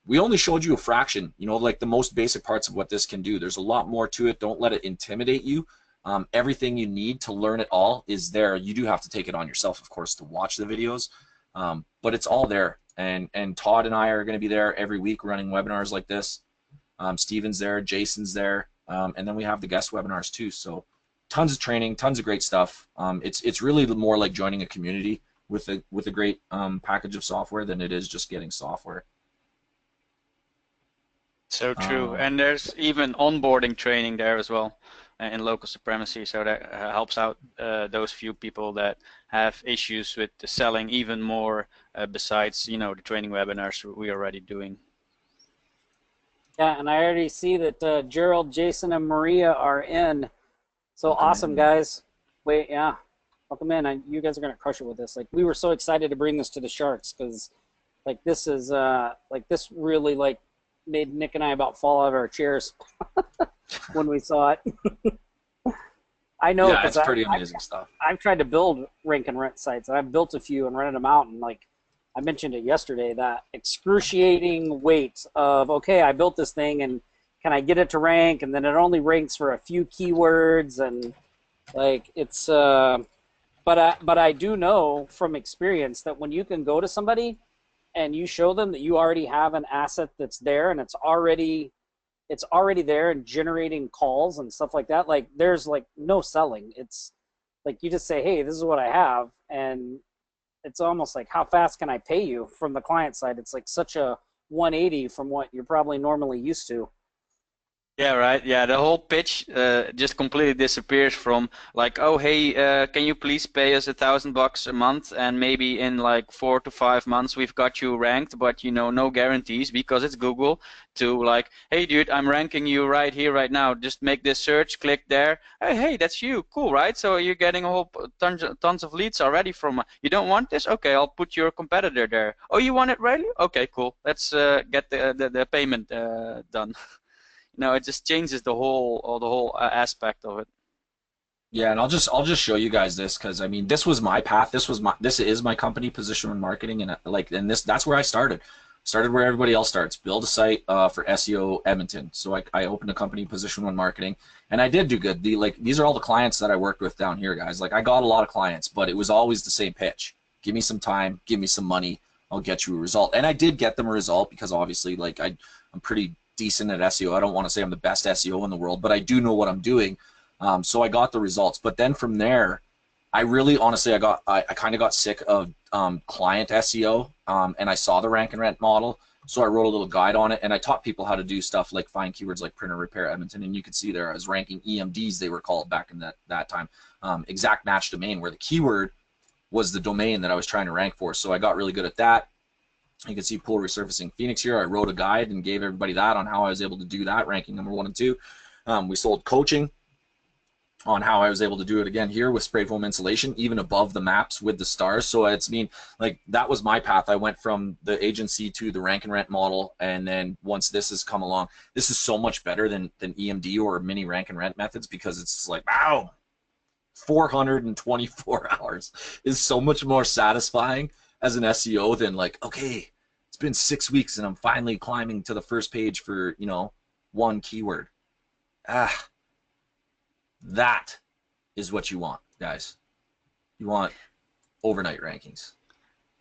we only showed you a fraction, you know, like the most basic parts of what this can do. There's a lot more to it. Don't let it intimidate you. Everything you need to learn it all is there. You do have to take it on yourself, of course, to watch the videos, but it's all there. And Todd and I are going to be there every week running webinars like this. Steven's there, Jason's there, and then we have the guest webinars too. So tons of training, tons of great stuff. It's really more like joining a community with a great package of software than it is just getting software. So true, and there's even onboarding training there as well in Local Supremacy, so that helps out those few people that have issues with the selling even more besides, you know, the training webinars we're already doing. Yeah, and I already see that Gerald, Jason, and Maria are in. So awesome, guys. Wait, yeah, welcome in. You guys are gonna crush it with this. Like, we were so excited to bring this to the Sharks because, like, this is like this really like made Nick and I about fall out of our chairs when we saw it. I know. Yeah, it's pretty amazing stuff. I've tried to build rank and rent sites, and I've built a few and rented them out, and like I mentioned it yesterday, that excruciating weight of, okay, I built this thing, and can I get it to rank? And then it only ranks for a few keywords, and like it's. But I do know from experience that when you can go to somebody and you show them that you already have an asset that's there and it's already there and generating calls and stuff like that, like there's like no selling. It's like you just say, hey, this is what I have, and it's almost like, how fast can I pay you from the client side? It's like such a 180 from what you're probably normally used to. Yeah, right. Yeah, the whole pitch just completely disappears from like, oh, hey, can you please pay us $1,000 a month, and maybe in like 4 to 5 months we've got you ranked, but you know, no guarantees because it's Google. To like, hey, dude, I'm ranking you right here, right now. Just make this search, click there. Hey, that's you. Cool, right? So you're getting a whole tons of leads already from. You don't want this? Okay, I'll put your competitor there. Oh, you want it, really? Okay, cool. Let's get the payment done. No, it just changes the whole aspect of it. Yeah, and I'll just show you guys this because I mean this was my path. This is my company, Position One Marketing, and that's where I started. Started where everybody else starts. Build a site for SEO Edmonton. So I opened a company, Position One Marketing, and I did do good. These are all the clients that I worked with down here, guys. Like I got a lot of clients, but it was always the same pitch. Give me some time, give me some money, I'll get you a result. And I did get them a result because obviously like I'm pretty decent at SEO. I don't want to say I'm the best SEO in the world, but I do know what I'm doing. So I got the results. But then from there, I really honestly I kind of got sick of client SEO, and I saw the rank and rent model, So I wrote a little guide on it, and I taught people how to do stuff like find keywords like printer repair Edmonton, and you can see there I was ranking EMDs, they were called back in that time, exact match domain, where the keyword was the domain that I was trying to rank for. So I got really good at that. You can see pool resurfacing Phoenix here. I wrote a guide and gave everybody that on how I was able to do that, ranking number 1 and 2. We sold coaching on how I was able to do it again here with spray foam insulation, even above the maps with the stars. So that was my path. I went from the agency to the rank and rent model, and then once this has come along, this is so much better than EMD or mini rank and rent methods, because it's like, wow, 424 hours is so much more satisfying as an SEO than like, okay, it's been 6 weeks and I'm finally climbing to the first page for, you know, one keyword. That is what you want, guys. You want overnight rankings.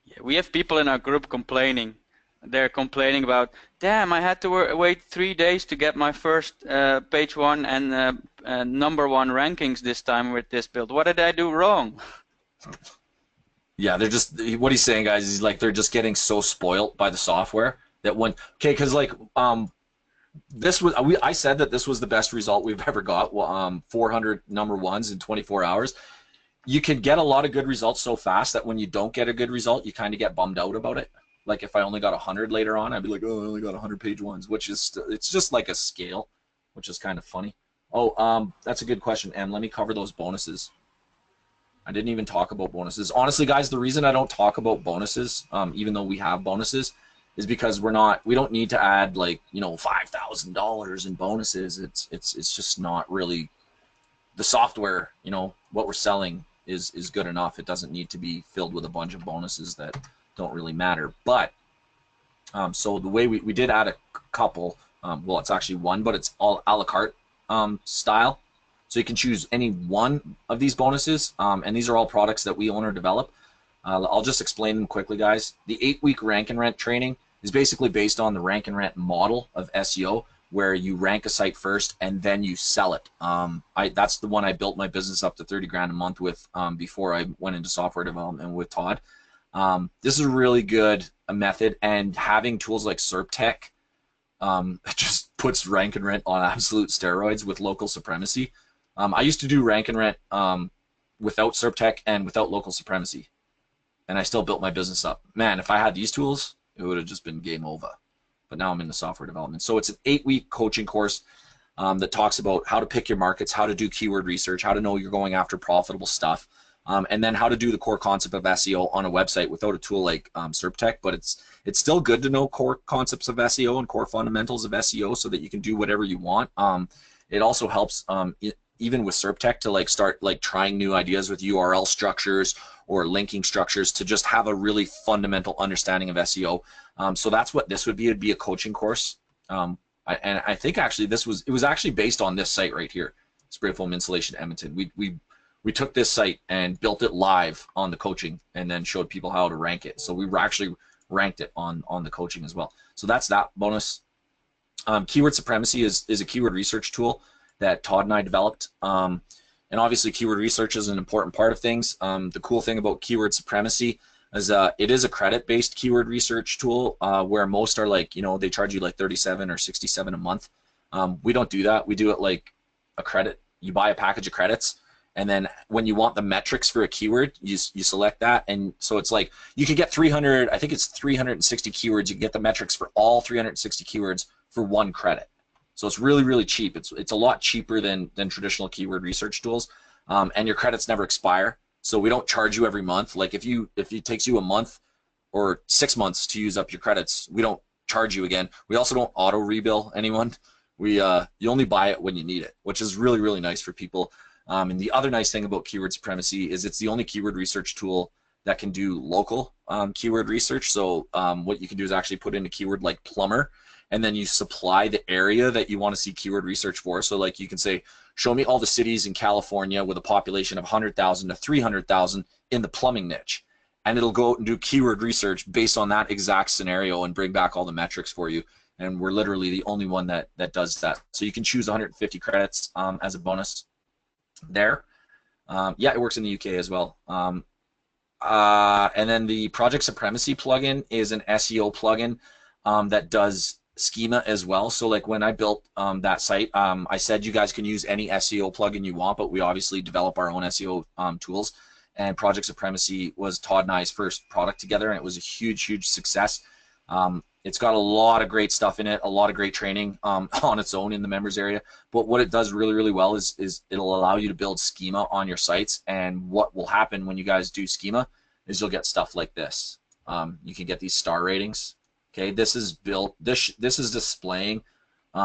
Yeah, we have people in our group complaining. They're complaining about, damn, I had to wait 3 days to get my first page 1 and number 1 rankings this time with this build. What did I do wrong? Yeah, they're just, what he's saying, guys, is like they're just getting so spoiled by the software that when, okay, because like this was, I said that this was the best result we've ever got, 400 number 1s in 24 hours. You can get a lot of good results so fast that when you don't get a good result, you kind of get bummed out about it. Like if I only got 100 later on, I'd be like, oh, I only got 100 page 1s, which is, it's just like a scale, which is kind of funny. Oh, that's a good question, and let me cover those bonuses. I didn't even talk about bonuses. Honestly, guys, the reason I don't talk about bonuses, even though we have bonuses, is because we don't need to add like, you know, $5,000 in bonuses. It's just not really, the software, you know, what we're selling is good enough. It doesn't need to be filled with a bunch of bonuses that don't really matter. But so the way we did add a couple, well, it's actually one, but it's all a la carte style. So you can choose any one of these bonuses, and these are all products that we own or develop. I'll just explain them quickly, guys. The 8-week rank and rent training is basically based on the rank and rent model of SEO, where you rank a site first and then you sell it. That's the one I built my business up to 30 grand a month with before I went into software development with Todd. This is a really good method, and having tools like SERPtech just puts rank and rent on absolute steroids with local supremacy. I used to do rank and rent without SERPtech and without local supremacy, and I still built my business up. Man, if I had these tools, it would have just been game over. But now I'm in the software development. So it's an 8-week coaching course that talks about how to pick your markets, how to do keyword research, how to know you're going after profitable stuff, and then how to do the core concept of SEO on a website without a tool like SERPtech. But it's still good to know core concepts of SEO and core fundamentals of SEO so that you can do whatever you want. It also helps even with SERPtech to like start like trying new ideas with URL structures or linking structures to just have a really fundamental understanding of SEO. So that's what this would be. It'd be a coaching course. And I think actually it was actually based on this site right here, Spray Foam Insulation Edmonton. We took this site and built it live on the coaching and then showed people how to rank it. So we actually ranked it on the coaching as well. So that's that bonus. Keyword Supremacy is a keyword research tool that Todd and I developed. And obviously keyword research is an important part of things. The cool thing about Keyword Supremacy is it is a credit-based keyword research tool where most are like, you know, they charge you like 37 or 67 a month. We don't do that. We do it like a credit. You buy a package of credits, and then when you want the metrics for a keyword, you select that, and so it's like you can get 300, I think it's 360 keywords. You can get the metrics for all 360 keywords for 1 credit. So it's really, really cheap. It's a lot cheaper than traditional keyword research tools, and your credits never expire. So we don't charge you every month. Like if it takes you a month or 6 months to use up your credits, we don't charge you again. We also don't auto rebill anyone. You only buy it when you need it, which is really, really nice for people. And the other nice thing about Keyword Supremacy is it's the only keyword research tool that can do local keyword research. So what you can do is actually put in a keyword like plumber, and then you supply the area that you want to see keyword research for. So like you can say, show me all the cities in California with a population of 100,000 to 300,000 in the plumbing niche. And it'll go out and do keyword research based on that exact scenario and bring back all the metrics for you. And we're literally the only one that does that. So you can choose 150 credits as a bonus there. Yeah, it works in the UK as well. And then the Project Supremacy plugin is an SEO plugin that does schema as well. So like when I built that site, I said you guys can use any SEO plugin you want, but we obviously develop our own SEO tools. And Project Supremacy was Todd and I's first product together, and it was a huge, huge success. It's got a lot of great stuff in it, a lot of great training on its own in the members area. But what it does really, really well is it'll allow you to build schema on your sites. And what will happen when you guys do schema is you'll get stuff like this. You can get these star ratings. Okay, this is built. This is displaying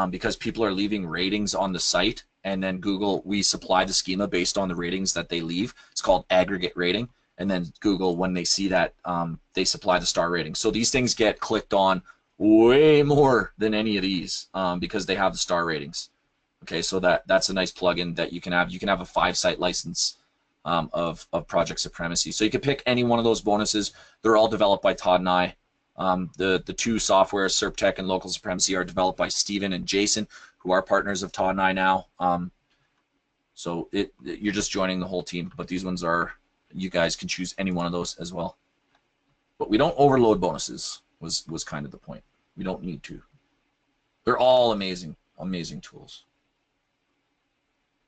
because people are leaving ratings on the site, and then Google, we supply the schema based on the ratings that they leave. It's called aggregate rating. And then Google, when they see that, they supply the star rating. So these things get clicked on way more than any of these because they have the star ratings. Okay, so that's a nice plugin that you can have. You can have a 5-site license of Project Supremacy. So you can pick any one of those bonuses. They're all developed by Todd and I. The two softwares, SerpTech and Local Supremacy, are developed by Steven and Jason, who are partners of Todd and I now. So you're just joining the whole team, but these ones are, you guys can choose any one of those as well. But we don't overload bonuses, was kind of the point. We don't need to. They're all amazing, amazing tools.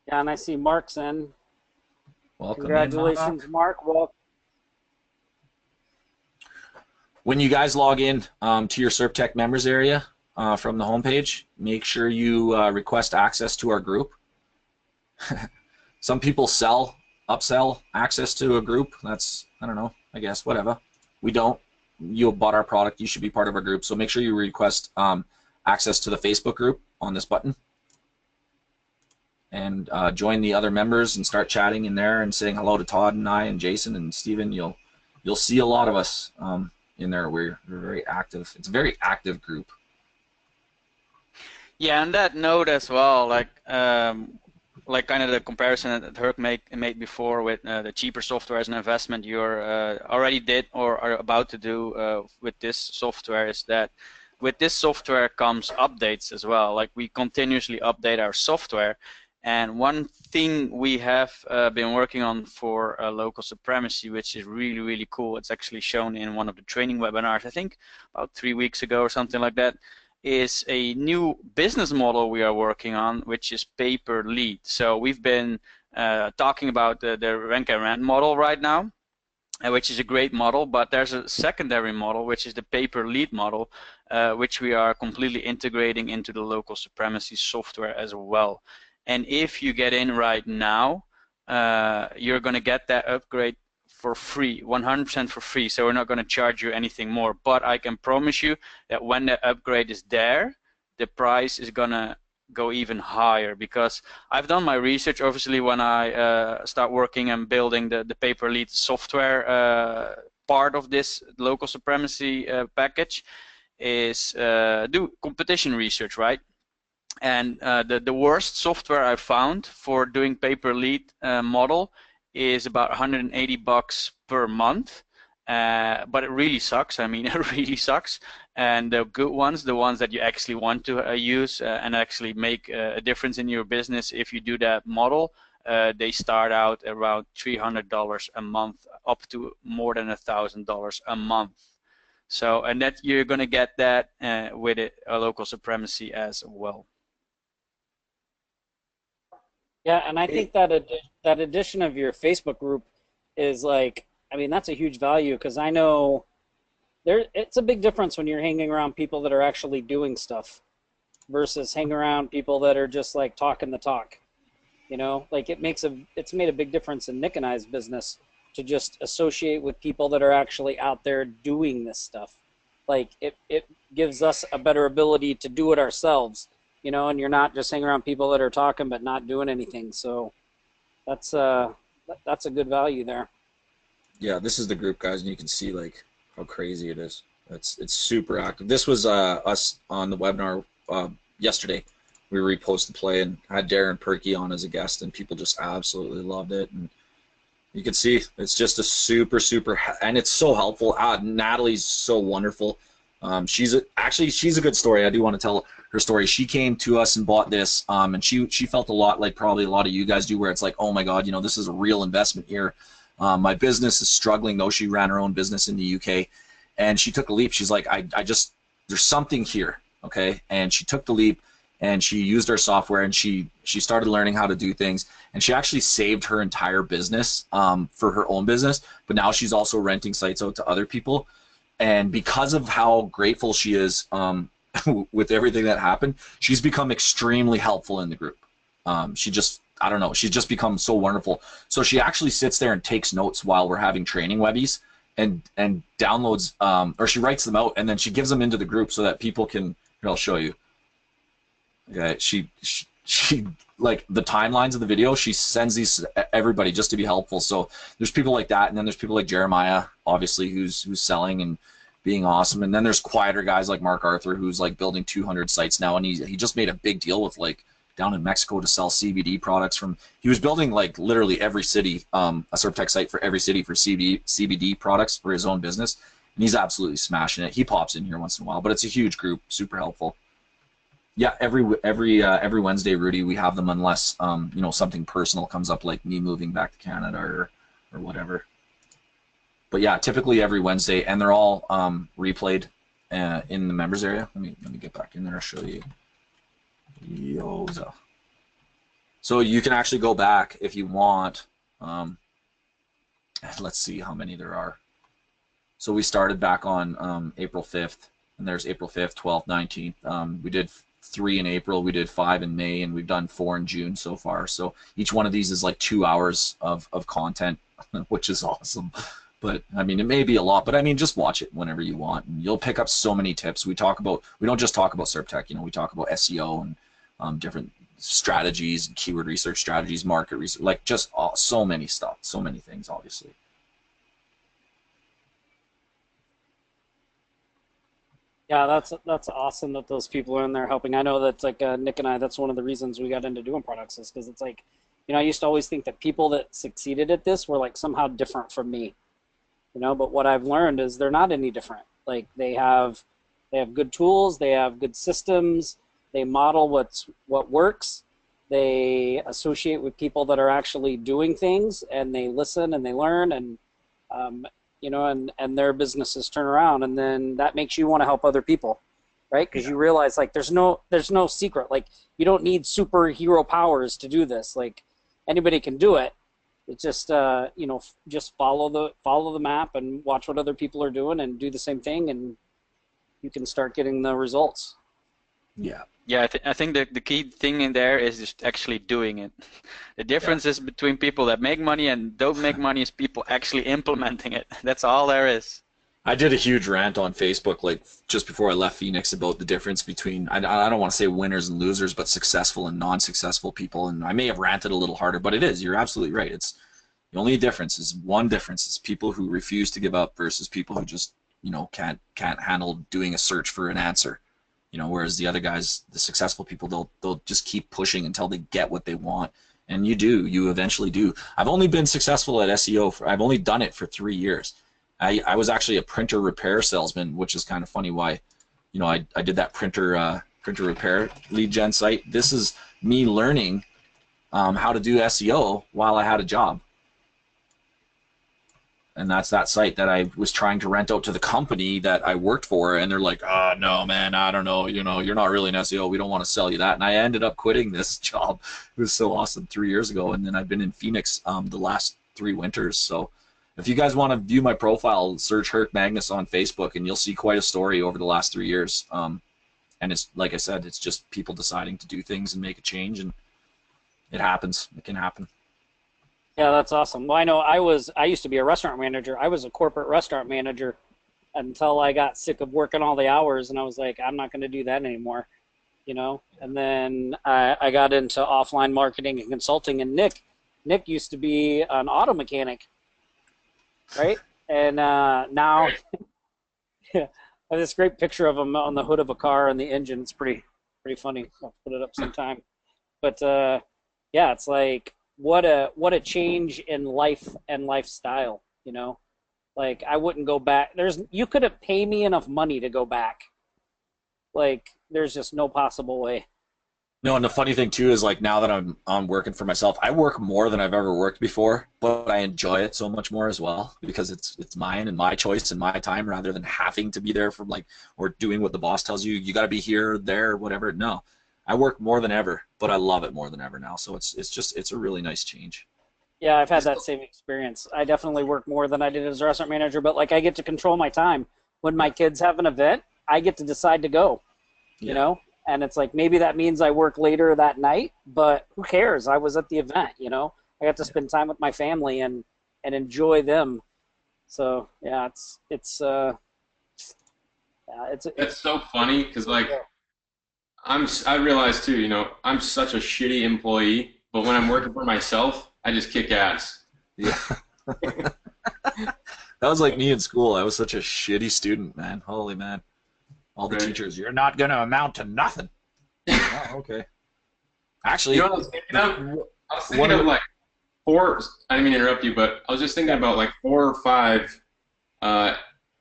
Yeah, and I see Mark's in. Welcome. Congratulations, Mark. Well, when you guys log in to your SerpTech members area from the homepage, make sure you request access to our group. Some people upsell access to a group. That's, I don't know, I guess, whatever. We don't. You bought our product, you should be part of our group. So make sure you request access to the Facebook group on this button. And join the other members and start chatting in there and saying hello to Todd and I and Jason and Steven. You'll see a lot of us in there. We're very active. It's a very active group. Yeah, on that note as well, like kind of the comparison that Herc made before with the cheaper software as an investment you're already did or are about to do with this software, is that with this software comes updates as well. Like we continuously update our software, and one thing we have been working on for Local Supremacy, which is really, really cool, it's actually shown in one of the training webinars, I think about 3 weeks ago or something like that, is a new business model we are working on, which is pay-per-lead. So we've been talking about the rank and rent model right now, which is a great model, but there's a secondary model, which is the pay-per-lead model, which we are completely integrating into the Local Supremacy software as well. And if you get in right now, you're going to get that upgrade for free, 100% for free. So we're not going to charge you anything more. But I can promise you that when the upgrade is there, the price is going to go even higher, because I've done my research. Obviously, when I start working and building the pay-per-lead software part of this Local Supremacy package is do competition research, right? And the worst software I found for doing pay-per-lead model is about $180 per month, but it really sucks. I mean, it really sucks. And the good ones, the ones that you actually want to use and actually make a difference in your business, if you do that model, they start out around $300 a month, up to more than $1,000 a month. So, and that you're going to get that with a Local Supremacy as well. yeah, and I think that that addition of your Facebook group is like, I mean, that's a huge value, because I know it's a big difference when you're hanging around people that are actually doing stuff versus hanging around people that are just like talking the talk. You know, like it's made a big difference in Nick and I's business to just associate with people that are actually out there doing this stuff. Like it gives us a better ability to do it ourselves, you know, and you're not just hanging around people that are talking but not doing anything. So that's a good value there. Yeah, this is the group, guys, and you can see like how crazy it is. It's super active. This was us on the webinar yesterday. We reposted the play and had Darren Perky on as a guest, and people just absolutely loved it. And you can see it's just a super, and it's so helpful. Natalie's so wonderful. She's a good story. I do want to tell her story. She came to us and bought this, and she felt a lot like probably a lot of you guys do, where it's like, oh my God, you know, this is a real investment here. My business is struggling, though. She ran her own business in the UK, and she took a leap. She's like, I just there's something here, okay? And she took the leap, and she used our software, and she started learning how to do things, and she actually saved her entire business for her own business, but now she's also renting sites out to other people. And because of how grateful she is with everything that happened, she's become extremely helpful in the group. She just, I don't know, she's just become so wonderful. So she actually sits there and takes notes while we're having training webbies, and downloads, or she writes them out, and then she gives them into the group so that people can, here, I'll show you. Okay, she like the timelines of the video, she sends these to everybody just to be helpful. So there's people like that, and then there's people like Jeremiah, obviously, who's selling and being awesome. And then there's quieter guys like Mark Arthur, who's like building 200 sites now, and he just made a big deal with like down in Mexico to sell CBD products from. He was building like literally every city, a SerpTech site for every city for CBD products for his own business, and he's absolutely smashing it. He pops in here once in a while, but it's a huge group, super helpful. Yeah, every Wednesday, Rudy, we have them unless you know, something personal comes up, like me moving back to Canada or whatever. But yeah, typically every Wednesday, and they're all replayed in the members area. Let me get back in there. I'll show you. Yoza. So you can actually go back if you want. Let's see how many there are. So we started back on April 5th, and there's April 5th, 12th, 19th. We did 3 in April, we did 5 in May, and we've done 4 in June so far. So each one of these is like 2 hours of content, which is awesome. But I mean, it may be a lot, but I mean, just watch it whenever you want, and you'll pick up so many tips. We don't just talk about SerpTech, you know, we talk about SEO and different strategies and keyword research strategies, market research, like just so many stuff, so many things, obviously. Yeah, that's awesome that those people are in there helping. I know that's like Nick and I, that's one of the reasons we got into doing products, is because it's like, you know, I used to always think that people that succeeded at this were like somehow different from me, you know, but what I've learned is they're not any different. Like they have good tools, they have good systems, they model what works, they associate with people that are actually doing things, and they listen and they learn, and you know, and their businesses turn around, and then that makes you want to help other people, right? Because you realize like there's no secret. Like you don't need superhero powers to do this. Like anybody can do it. It's just you know, just follow the map and watch what other people are doing and do the same thing, and you can start getting the results. Yeah. Yeah, I think the key thing in there is just actually doing it. The difference is between people that make money and don't make money is people actually implementing it. That's all there is. I did a huge rant on Facebook like just before I left Phoenix about the difference between, I don't want to say winners and losers, but successful and non-successful people. And I may have ranted a little harder, but it is. You're absolutely right. It's the only difference is one difference. It's people who refuse to give up versus people who just, you know, can't handle doing a search for an answer. You know, whereas the other guys, the successful people, they'll just keep pushing until they get what they want, and you eventually do. I've only been successful at SEO I've only done it for 3 years. I was actually a printer repair salesman, which is kind of funny why, you know, I did that printer repair lead gen site. This is me learning how to do SEO while I had a job. And that's that site that I was trying to rent out to the company that I worked for, and they're like, "Oh no, man, I don't know. You know, you're not really an SEO. We don't want to sell you that." And I ended up quitting this job. It was so awesome 3 years ago, and then I've been in Phoenix the last 3 winters. So, if you guys want to view my profile, search Herc Magnus on Facebook, and you'll see quite a story over the last 3 years. And it's like I said, it's just people deciding to do things and make a change, and it happens. It can happen. Yeah, that's awesome. Well, I know I used to be a restaurant manager. I was a corporate restaurant manager until I got sick of working all the hours, and I was like, I'm not going to do that anymore, you know. And then I got into offline marketing and consulting, and Nick used to be an auto mechanic, right? And now yeah, I have this great picture of him on the hood of a car and the engine. It's pretty funny. I'll put it up sometime. But yeah, it's like, what a change in life and lifestyle, you know. Like I wouldn't go back. You couldn't pay me enough money to go back. Like there's just no possible way. No, and the funny thing too is like now that I'm working for myself, I work more than I've ever worked before, but I enjoy it so much more as well because it's mine and my choice and my time rather than having to be there from like or doing what the boss tells you. You got to be here, there, whatever. No, I work more than ever, but I love it more than ever now. So it's a really nice change. Yeah, I've had that same experience. I definitely work more than I did as a restaurant manager, but like I get to control my time. When my kids have an event, I get to decide to go, you Yeah. know? And it's like maybe that means I work later that night, but who cares? I was at the event, you know? I got to spend time with my family and enjoy them. So, yeah, it's That's so funny because like I realize too, you know, I'm such a shitty employee, but when I'm working for myself, I just kick ass. Yeah. That was like me in school. I was such a shitty student, man. Holy man. All the Right. teachers, you're not going to amount to nothing. Oh, okay. Actually, You know what I was thinking of? I was one thinking of of like four. I didn't mean to interrupt you, but I was just thinking about like 4 or 5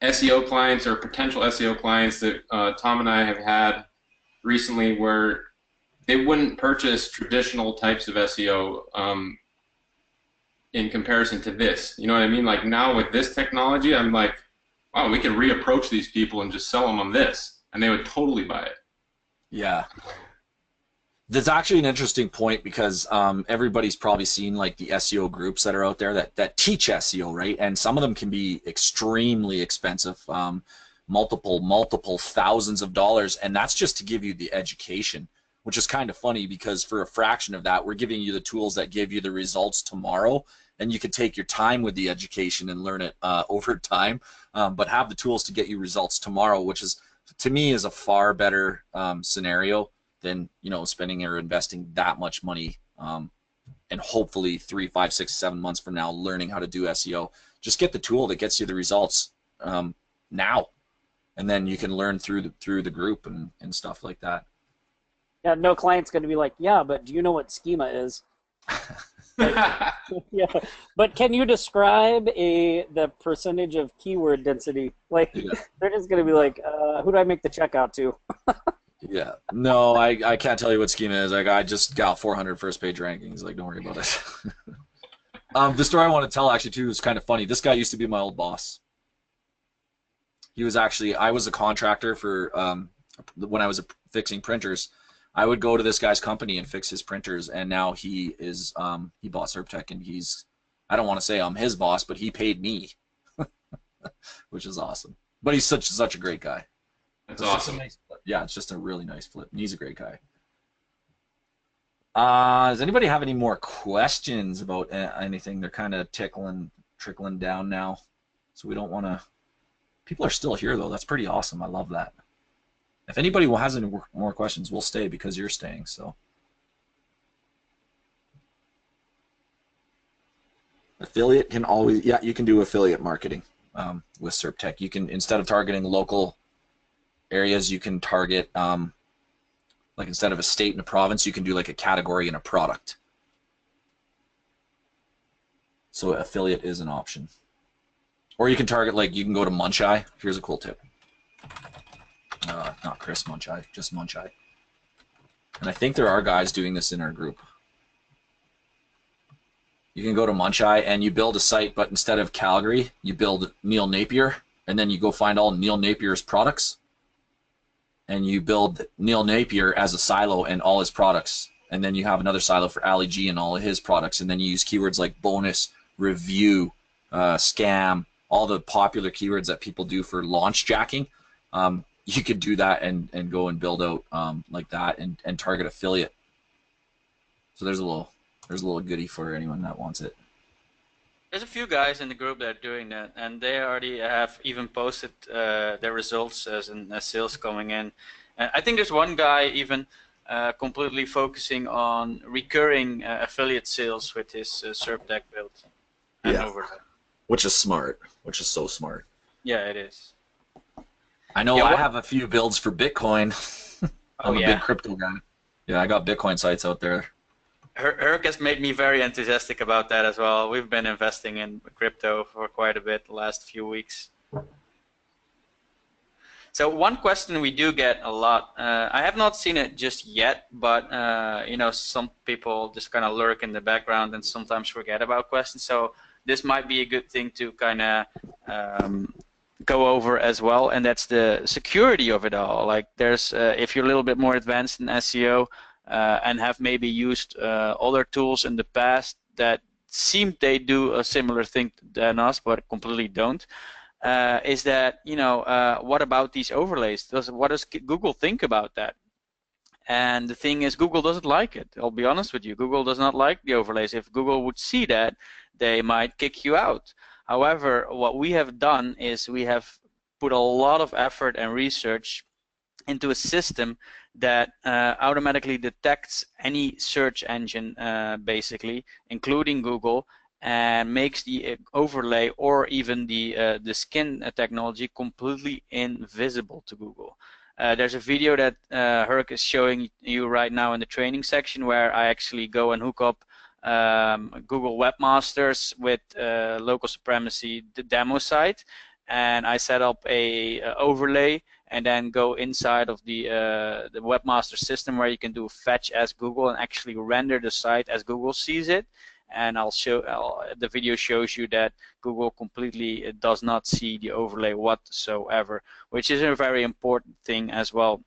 SEO clients or potential SEO clients that Tom and I have had recently, where they wouldn't purchase traditional types of SEO in comparison to this. You know what I mean? Like now with this technology, I'm like, wow, we can reapproach these people and just sell them on this, and they would totally buy it. yeah. That's actually an interesting point because everybody's probably seen like the SEO groups that are out there that teach SEO, right? And some of them can be extremely expensive, multiple thousands of dollars, and that's just to give you the education, which is kind of funny because for a fraction of that, we're giving you the tools that give you the results tomorrow, and you can take your time with the education and learn it over time, but have the tools to get you results tomorrow, which is to me is a far better scenario than spending or investing that much money and hopefully 3, 5, 6, 7 months from now learning how to do SEO. Just get the tool that gets you the results now, and then you can learn through the group and stuff like that. yeah, no client's going to be like, yeah, but do you know what schema is? Yeah, but can you describe the percentage of keyword density? Like, Yeah. they're just going to be like, who do I make the check out to? Yeah. No, I can't tell you what schema is. Like I just got 400 first page rankings. Like don't worry about it. The story I want to tell actually too is kind of funny. This guy used to be my old boss. I was a contractor for when I was fixing printers. I would go to this guy's company and fix his printers, and now he bought SerpTech, and I don't want to say I'm his boss, but he paid me, which is awesome. But he's such a great guy. That's It's just a awesome. nice flip. Yeah, it's just a really nice flip. And he's a great guy. Does anybody have any more questions about anything? They're kind of trickling down now, so we don't want to. People are still here though. That's pretty awesome. I love that. If anybody has any more questions, we'll stay because you're staying. So affiliate can always, yeah, you can do affiliate marketing with SerpTech. You can, instead of targeting local areas, you can target like instead of a state and a province, you can do like a category and a product. So affiliate is an option. Or you can target, like, you can go to Muncheye. Here's a cool tip. Not Chris Muncheye, just Muncheye. And I think there are guys doing this in our group. You can go to Muncheye and you build a site, but instead of Calgary, you build Neil Napier, and then you go find all Neil Napier's products, and you build Neil Napier as a silo and all his products, and then you have another silo for Ali G and all of his products, and then you use keywords like bonus, review, scam, all the popular keywords that people do for launch jacking. You could do that and go and build out like that and target affiliate. So there's a little goodie for anyone that wants it. There's a few guys in the group that are doing that, and they already have even posted their results as sales coming in. And I think there's one guy even completely focusing on recurring affiliate sales with his SerpTech build. Yeah. Which is smart. Which is so smart. Yeah, it is. I know. Yeah, I have a few builds for Bitcoin. I'm a big crypto guy. Yeah, I got Bitcoin sites out there. Herc has made me very enthusiastic about that as well. We've been investing in crypto for quite a bit the last few weeks. So one question we do get a lot, I have not seen it just yet, but you know, some people just kind of lurk in the background and sometimes forget about questions. So this might be a good thing to kind of go over as well, and that's the security of it all. Like there's, if you're a little bit more advanced in SEO and have maybe used other tools in the past that seem they do a similar thing than us, but completely don't. Is that, you know, what about these overlays? What does Google think about that? And the thing is, Google doesn't like it. I'll be honest with you. Google does not like the overlays. If Google would see that, they might kick you out. However, what we have done is we have put a lot of effort and research into a system that automatically detects any search engine, basically, including Google, and makes the overlay or even the skin technology completely invisible to Google. There's a video that Herc is showing you right now in the training section where I actually go and hook up Google Webmasters with Local Supremacy, the demo site, and I set up a overlay and then go inside of the Webmaster system where you can do fetch as Google and actually render the site as Google sees it. And the video shows you that Google completely does not see the overlay whatsoever, which is a very important thing as well.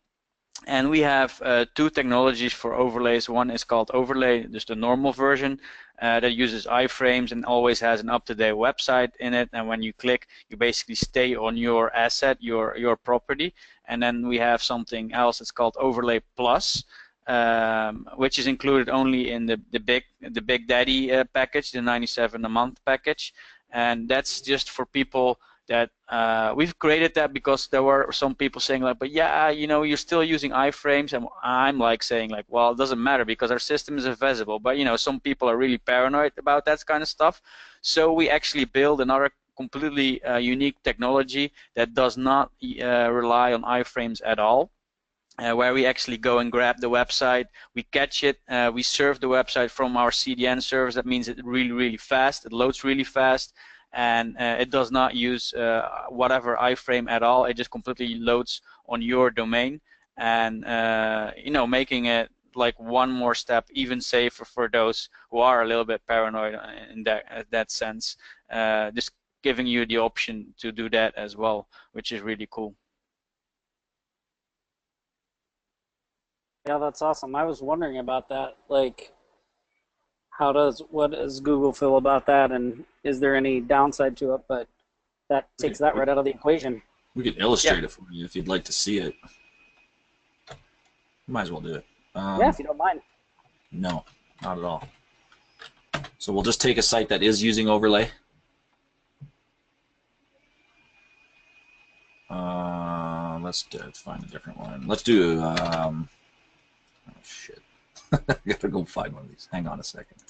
And we have two technologies for overlays. One is called Overlay, just the normal version that uses iframes and always has an up-to-date website in it. And when you click, you basically stay on your asset, your property. And then we have something else. It's called Overlay Plus, which is included only in the Big Daddy package, the 97 a month package. And that's just for people that we've created that because there were some people saying like, but yeah, you know, you're still using iframes, and I'm like saying like, well, it doesn't matter because our system is invisible. But you know, some people are really paranoid about that kind of stuff. So we actually build another completely unique technology that does not rely on iframes at all. Where we actually go and grab the website, we catch it, we serve the website from our CDN service. That means it's really, really fast. It loads really fast, and it does not use whatever iframe at all. It just completely loads on your domain, and you know, making it like one more step even safer for those who are a little bit paranoid in that sense. Just giving you the option to do that as well, which is really cool. Yeah, that's awesome. I was wondering about that. Like, what does Google feel about that, and is there any downside to it? But that takes that right out of the equation. We could illustrate it for you if you'd like to see it. Might as well do it. Yeah, if you don't mind. No, not at all. So we'll just take a site that is using overlay. Let's find a different one. Let's do. Oh shit! I gotta go find one of these. Hang on a second.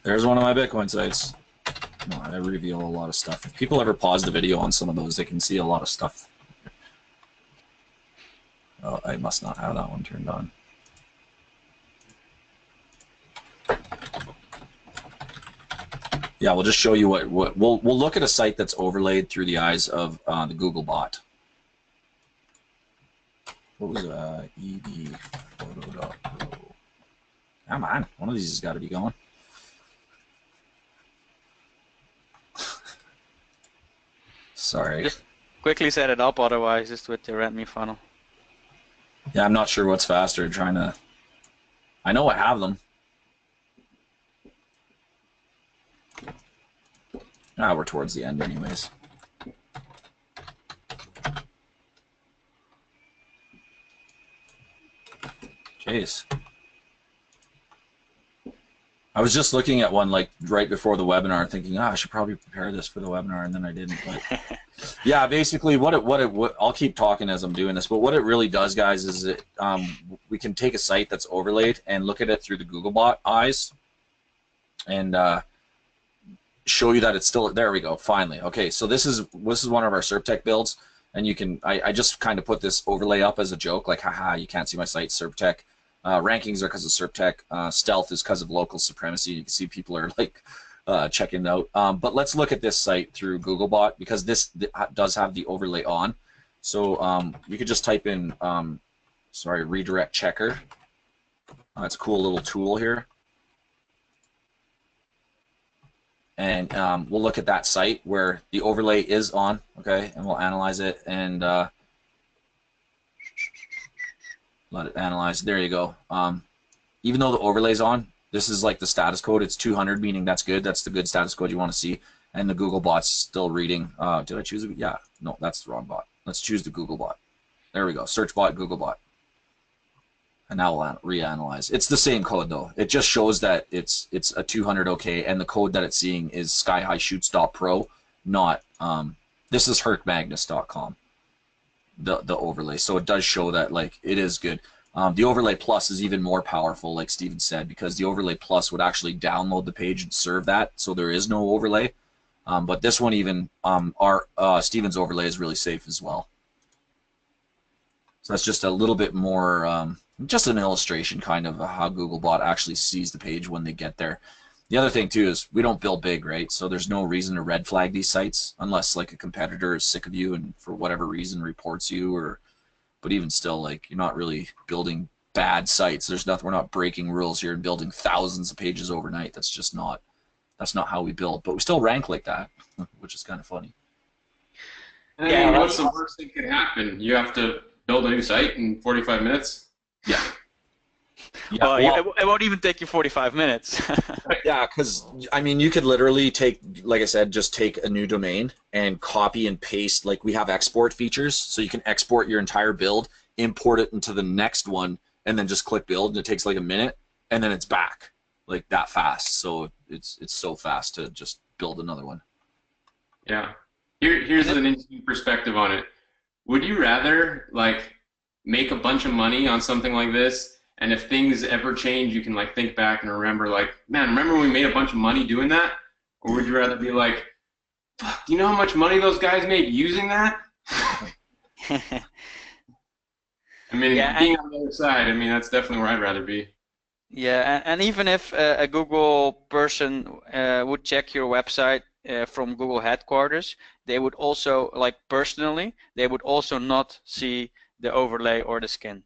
There's one of my Bitcoin sites. No, I reveal a lot of stuff. If people ever pause the video on some of those, they can see a lot of stuff. Oh, I must not have that one turned on. Yeah, we'll just show you what we'll look at a site that's overlaid through the eyes of the Google bot. What was edphoto.pro? Come on, one of these has got to be going. Sorry. Just quickly set it up, otherwise just with the README funnel. Yeah, I'm not sure what's faster. Trying to. I know I have them. Ah, we're towards the end, anyways. Jeez. I was just looking at one like right before the webinar, thinking, I should probably prepare this for the webinar, and then I didn't. But yeah, basically, what I'll keep talking as I'm doing this, but what it really does, guys, is it we can take a site that's overlaid and look at it through the Googlebot eyes, and show you that it's still there. We go. Finally, okay. So this is one of our SERPTech builds, and you can I just kind of put this overlay up as a joke, like, haha, you can't see my site, SERPTech. Rankings are because of SerpTech. Stealth is because of local supremacy. You can see people are like checking it out. But let's look at this site through Googlebot because this does have the overlay on. So you could just type in, redirect checker. It's a cool little tool here. And we'll look at that site where the overlay is on, okay, and we'll analyze it and let it analyze. There you go. Even though the overlay's on, this is like the status code. It's 200, meaning that's good. That's the good status code you want to see. And the Googlebot's still reading. Did I choose it? Yeah. No, that's the wrong bot. Let's choose the Googlebot. There we go. Search bot, Googlebot. And now we'll reanalyze. It's the same code though. It just shows that it's a 200 OK, and the code that it's seeing is skyhighshoots.pro, not this is hercmagnus.com. The overlay. So it does show that like it is good. The overlay plus is even more powerful, like Steven said, because the overlay plus would actually download the page and serve that, so there is no overlay. But this one even Steven's overlay is really safe as well. So that's just a little bit more, just an illustration kind of how Googlebot actually sees the page when they get there. The other thing too is we don't build big, right? So there's no reason to red flag these sites unless like a competitor is sick of you and for whatever reason reports you, or but even still, like you're not really building bad sites. There's nothing. We're not breaking rules here and building thousands of pages overnight. That's not how we build. But we still rank like that, which is kind of funny. Yeah, what's the worst thing could happen? You have to build a new site in 45 minutes? Yeah. Yeah, well, it won't even take you 45 minutes. Yeah, because I mean, you could literally take, like I said, just take a new domain and copy and paste. Like we have export features, so you can export your entire build, import it into the next one, and then just click build, and it takes like a minute, and then it's back like that fast. So it's so fast to just build another one. Yeah. Here's an interesting perspective on it. Would you rather like make a bunch of money on something like this? And if things ever change, you can like think back and remember, like, man, remember when we made a bunch of money doing that? Or would you rather be like, fuck, do you know how much money those guys made using that? I mean, yeah, being on the other side, I mean, that's definitely where I'd rather be. Yeah, and even if a Google person would check your website from Google headquarters, they would also, like personally, they would also not see the overlay or the skin.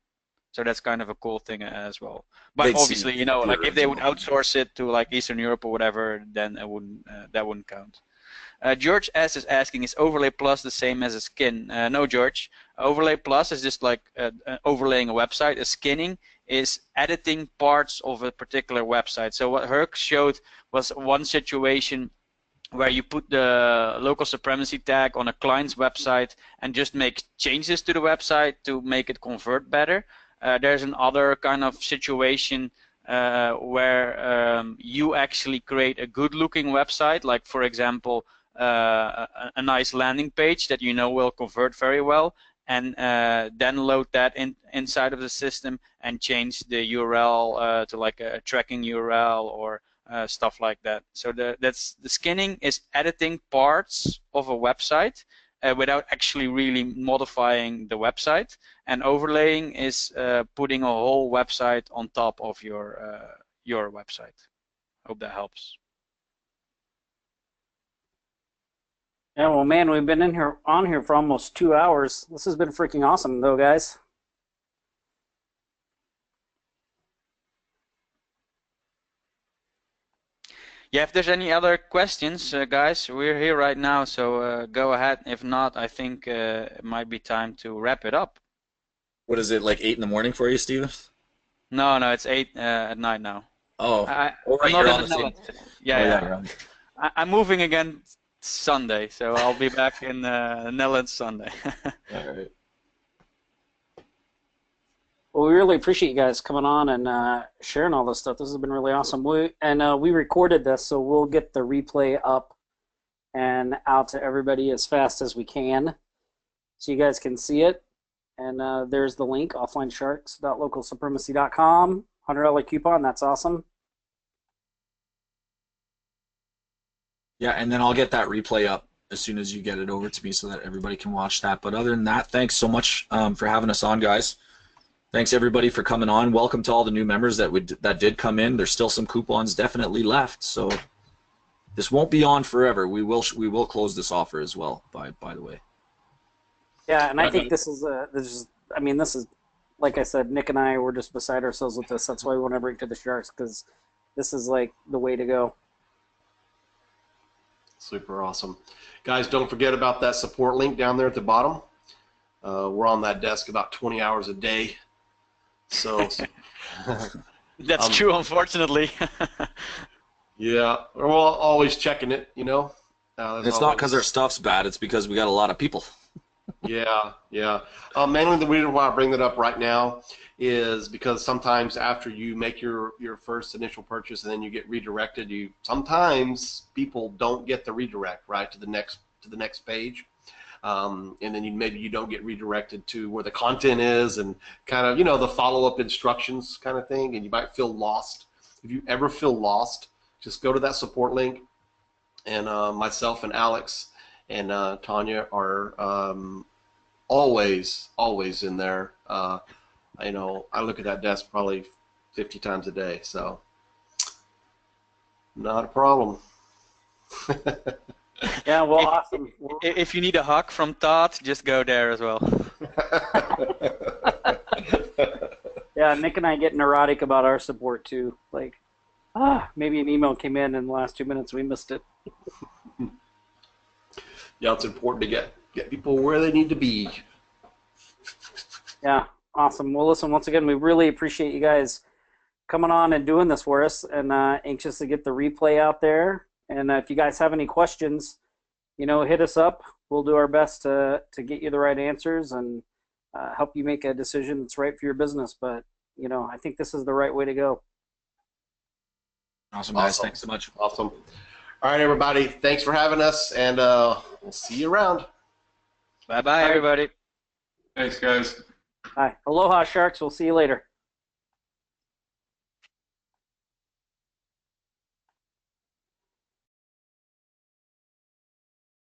So that's kind of a cool thing as well. But they'd obviously, you know, like if they would outsource it to like Eastern Europe or whatever, then it wouldn't, that wouldn't count. George S is asking, is overlay plus the same as a skin? No, George. Overlay plus is just like overlaying a website. A skinning is editing parts of a particular website. So what Herc showed was one situation where you put the local supremacy tag on a client's website and just make changes to the website to make it convert better. There's another kind of situation where you actually create a good-looking website, like for example, a nice landing page that you know will convert very well, and then load that inside of the system and change the URL to like a tracking URL or stuff like that. So the skinning is editing parts of a website without actually really modifying the website, and overlaying is putting a whole website on top of your website. Hope that helps. Yeah, well, man, we've been on here for almost 2 hours. This has been freaking awesome, though, guys. Yeah, if there's any other questions, guys, we're here right now, so go ahead. If not, I think it might be time to wrap it up. What is it, like 8 in the morning for you, Steven? No, it's 8 at night now. Oh, I'm right, not you're in on the the same. Netherlands. Yeah. You're on. I'm moving again Sunday, so I'll be back in the Netherlands Sunday. All right. Well, we really appreciate you guys coming on and sharing all this stuff. This has been really awesome. We recorded this, so we'll get the replay up and out to everybody as fast as we can, so you guys can see it. And there's the link, offlinesharks.localsupremacy.com. $100 coupon. That's awesome. Yeah, and then I'll get that replay up as soon as you get it over to me so that everybody can watch that. But other than that, thanks so much for having us on, guys. Thanks everybody for coming on. Welcome to all the new members that did come in. There's still some coupons definitely left, so this won't be on forever. We will close this offer as well. By the way. Yeah, and I think this is like I said, Nick and I were just beside ourselves with this. That's why we want to bring it to the Sharks, because this is like the way to go. Super awesome. Guys, don't forget about that support link down there at the bottom. We're on that desk about 20 hours a day. So That's true, unfortunately. yeah, we're always checking it, you know. It's not because our stuff's bad. It's because we got a lot of people. Yeah. Mainly the reason why I bring that up right now is because sometimes after you make your first initial purchase and then you get redirected, sometimes people don't get the redirect right to the next page. And then maybe you don't get redirected to where the content is and kind of, you know, the follow-up instructions kind of thing, and you might feel lost. If you ever feel lost, just go to that support link, and myself and Alex and Tanya are always in there. You know, I look at that desk probably 50 times a day, so not a problem. Yeah, well, awesome. If you need a hug from Todd, just go there as well. Yeah, Nick and I get neurotic about our support too. Like, maybe an email came in the last 2 minutes, we missed it. Yeah, it's important to get people where they need to be. Yeah, awesome. Well, listen, once again, we really appreciate you guys coming on and doing this for us, and anxious to get the replay out there. And if you guys have any questions, you know, hit us up. We'll do our best to get you the right answers and help you make a decision that's right for your business. But, you know, I think this is the right way to go. Awesome, guys. Thanks so much. Awesome. All right, everybody. Thanks for having us, and we'll see you around. Bye-bye, everybody. Thanks, guys. Hi. Aloha, Sharks. We'll see you later.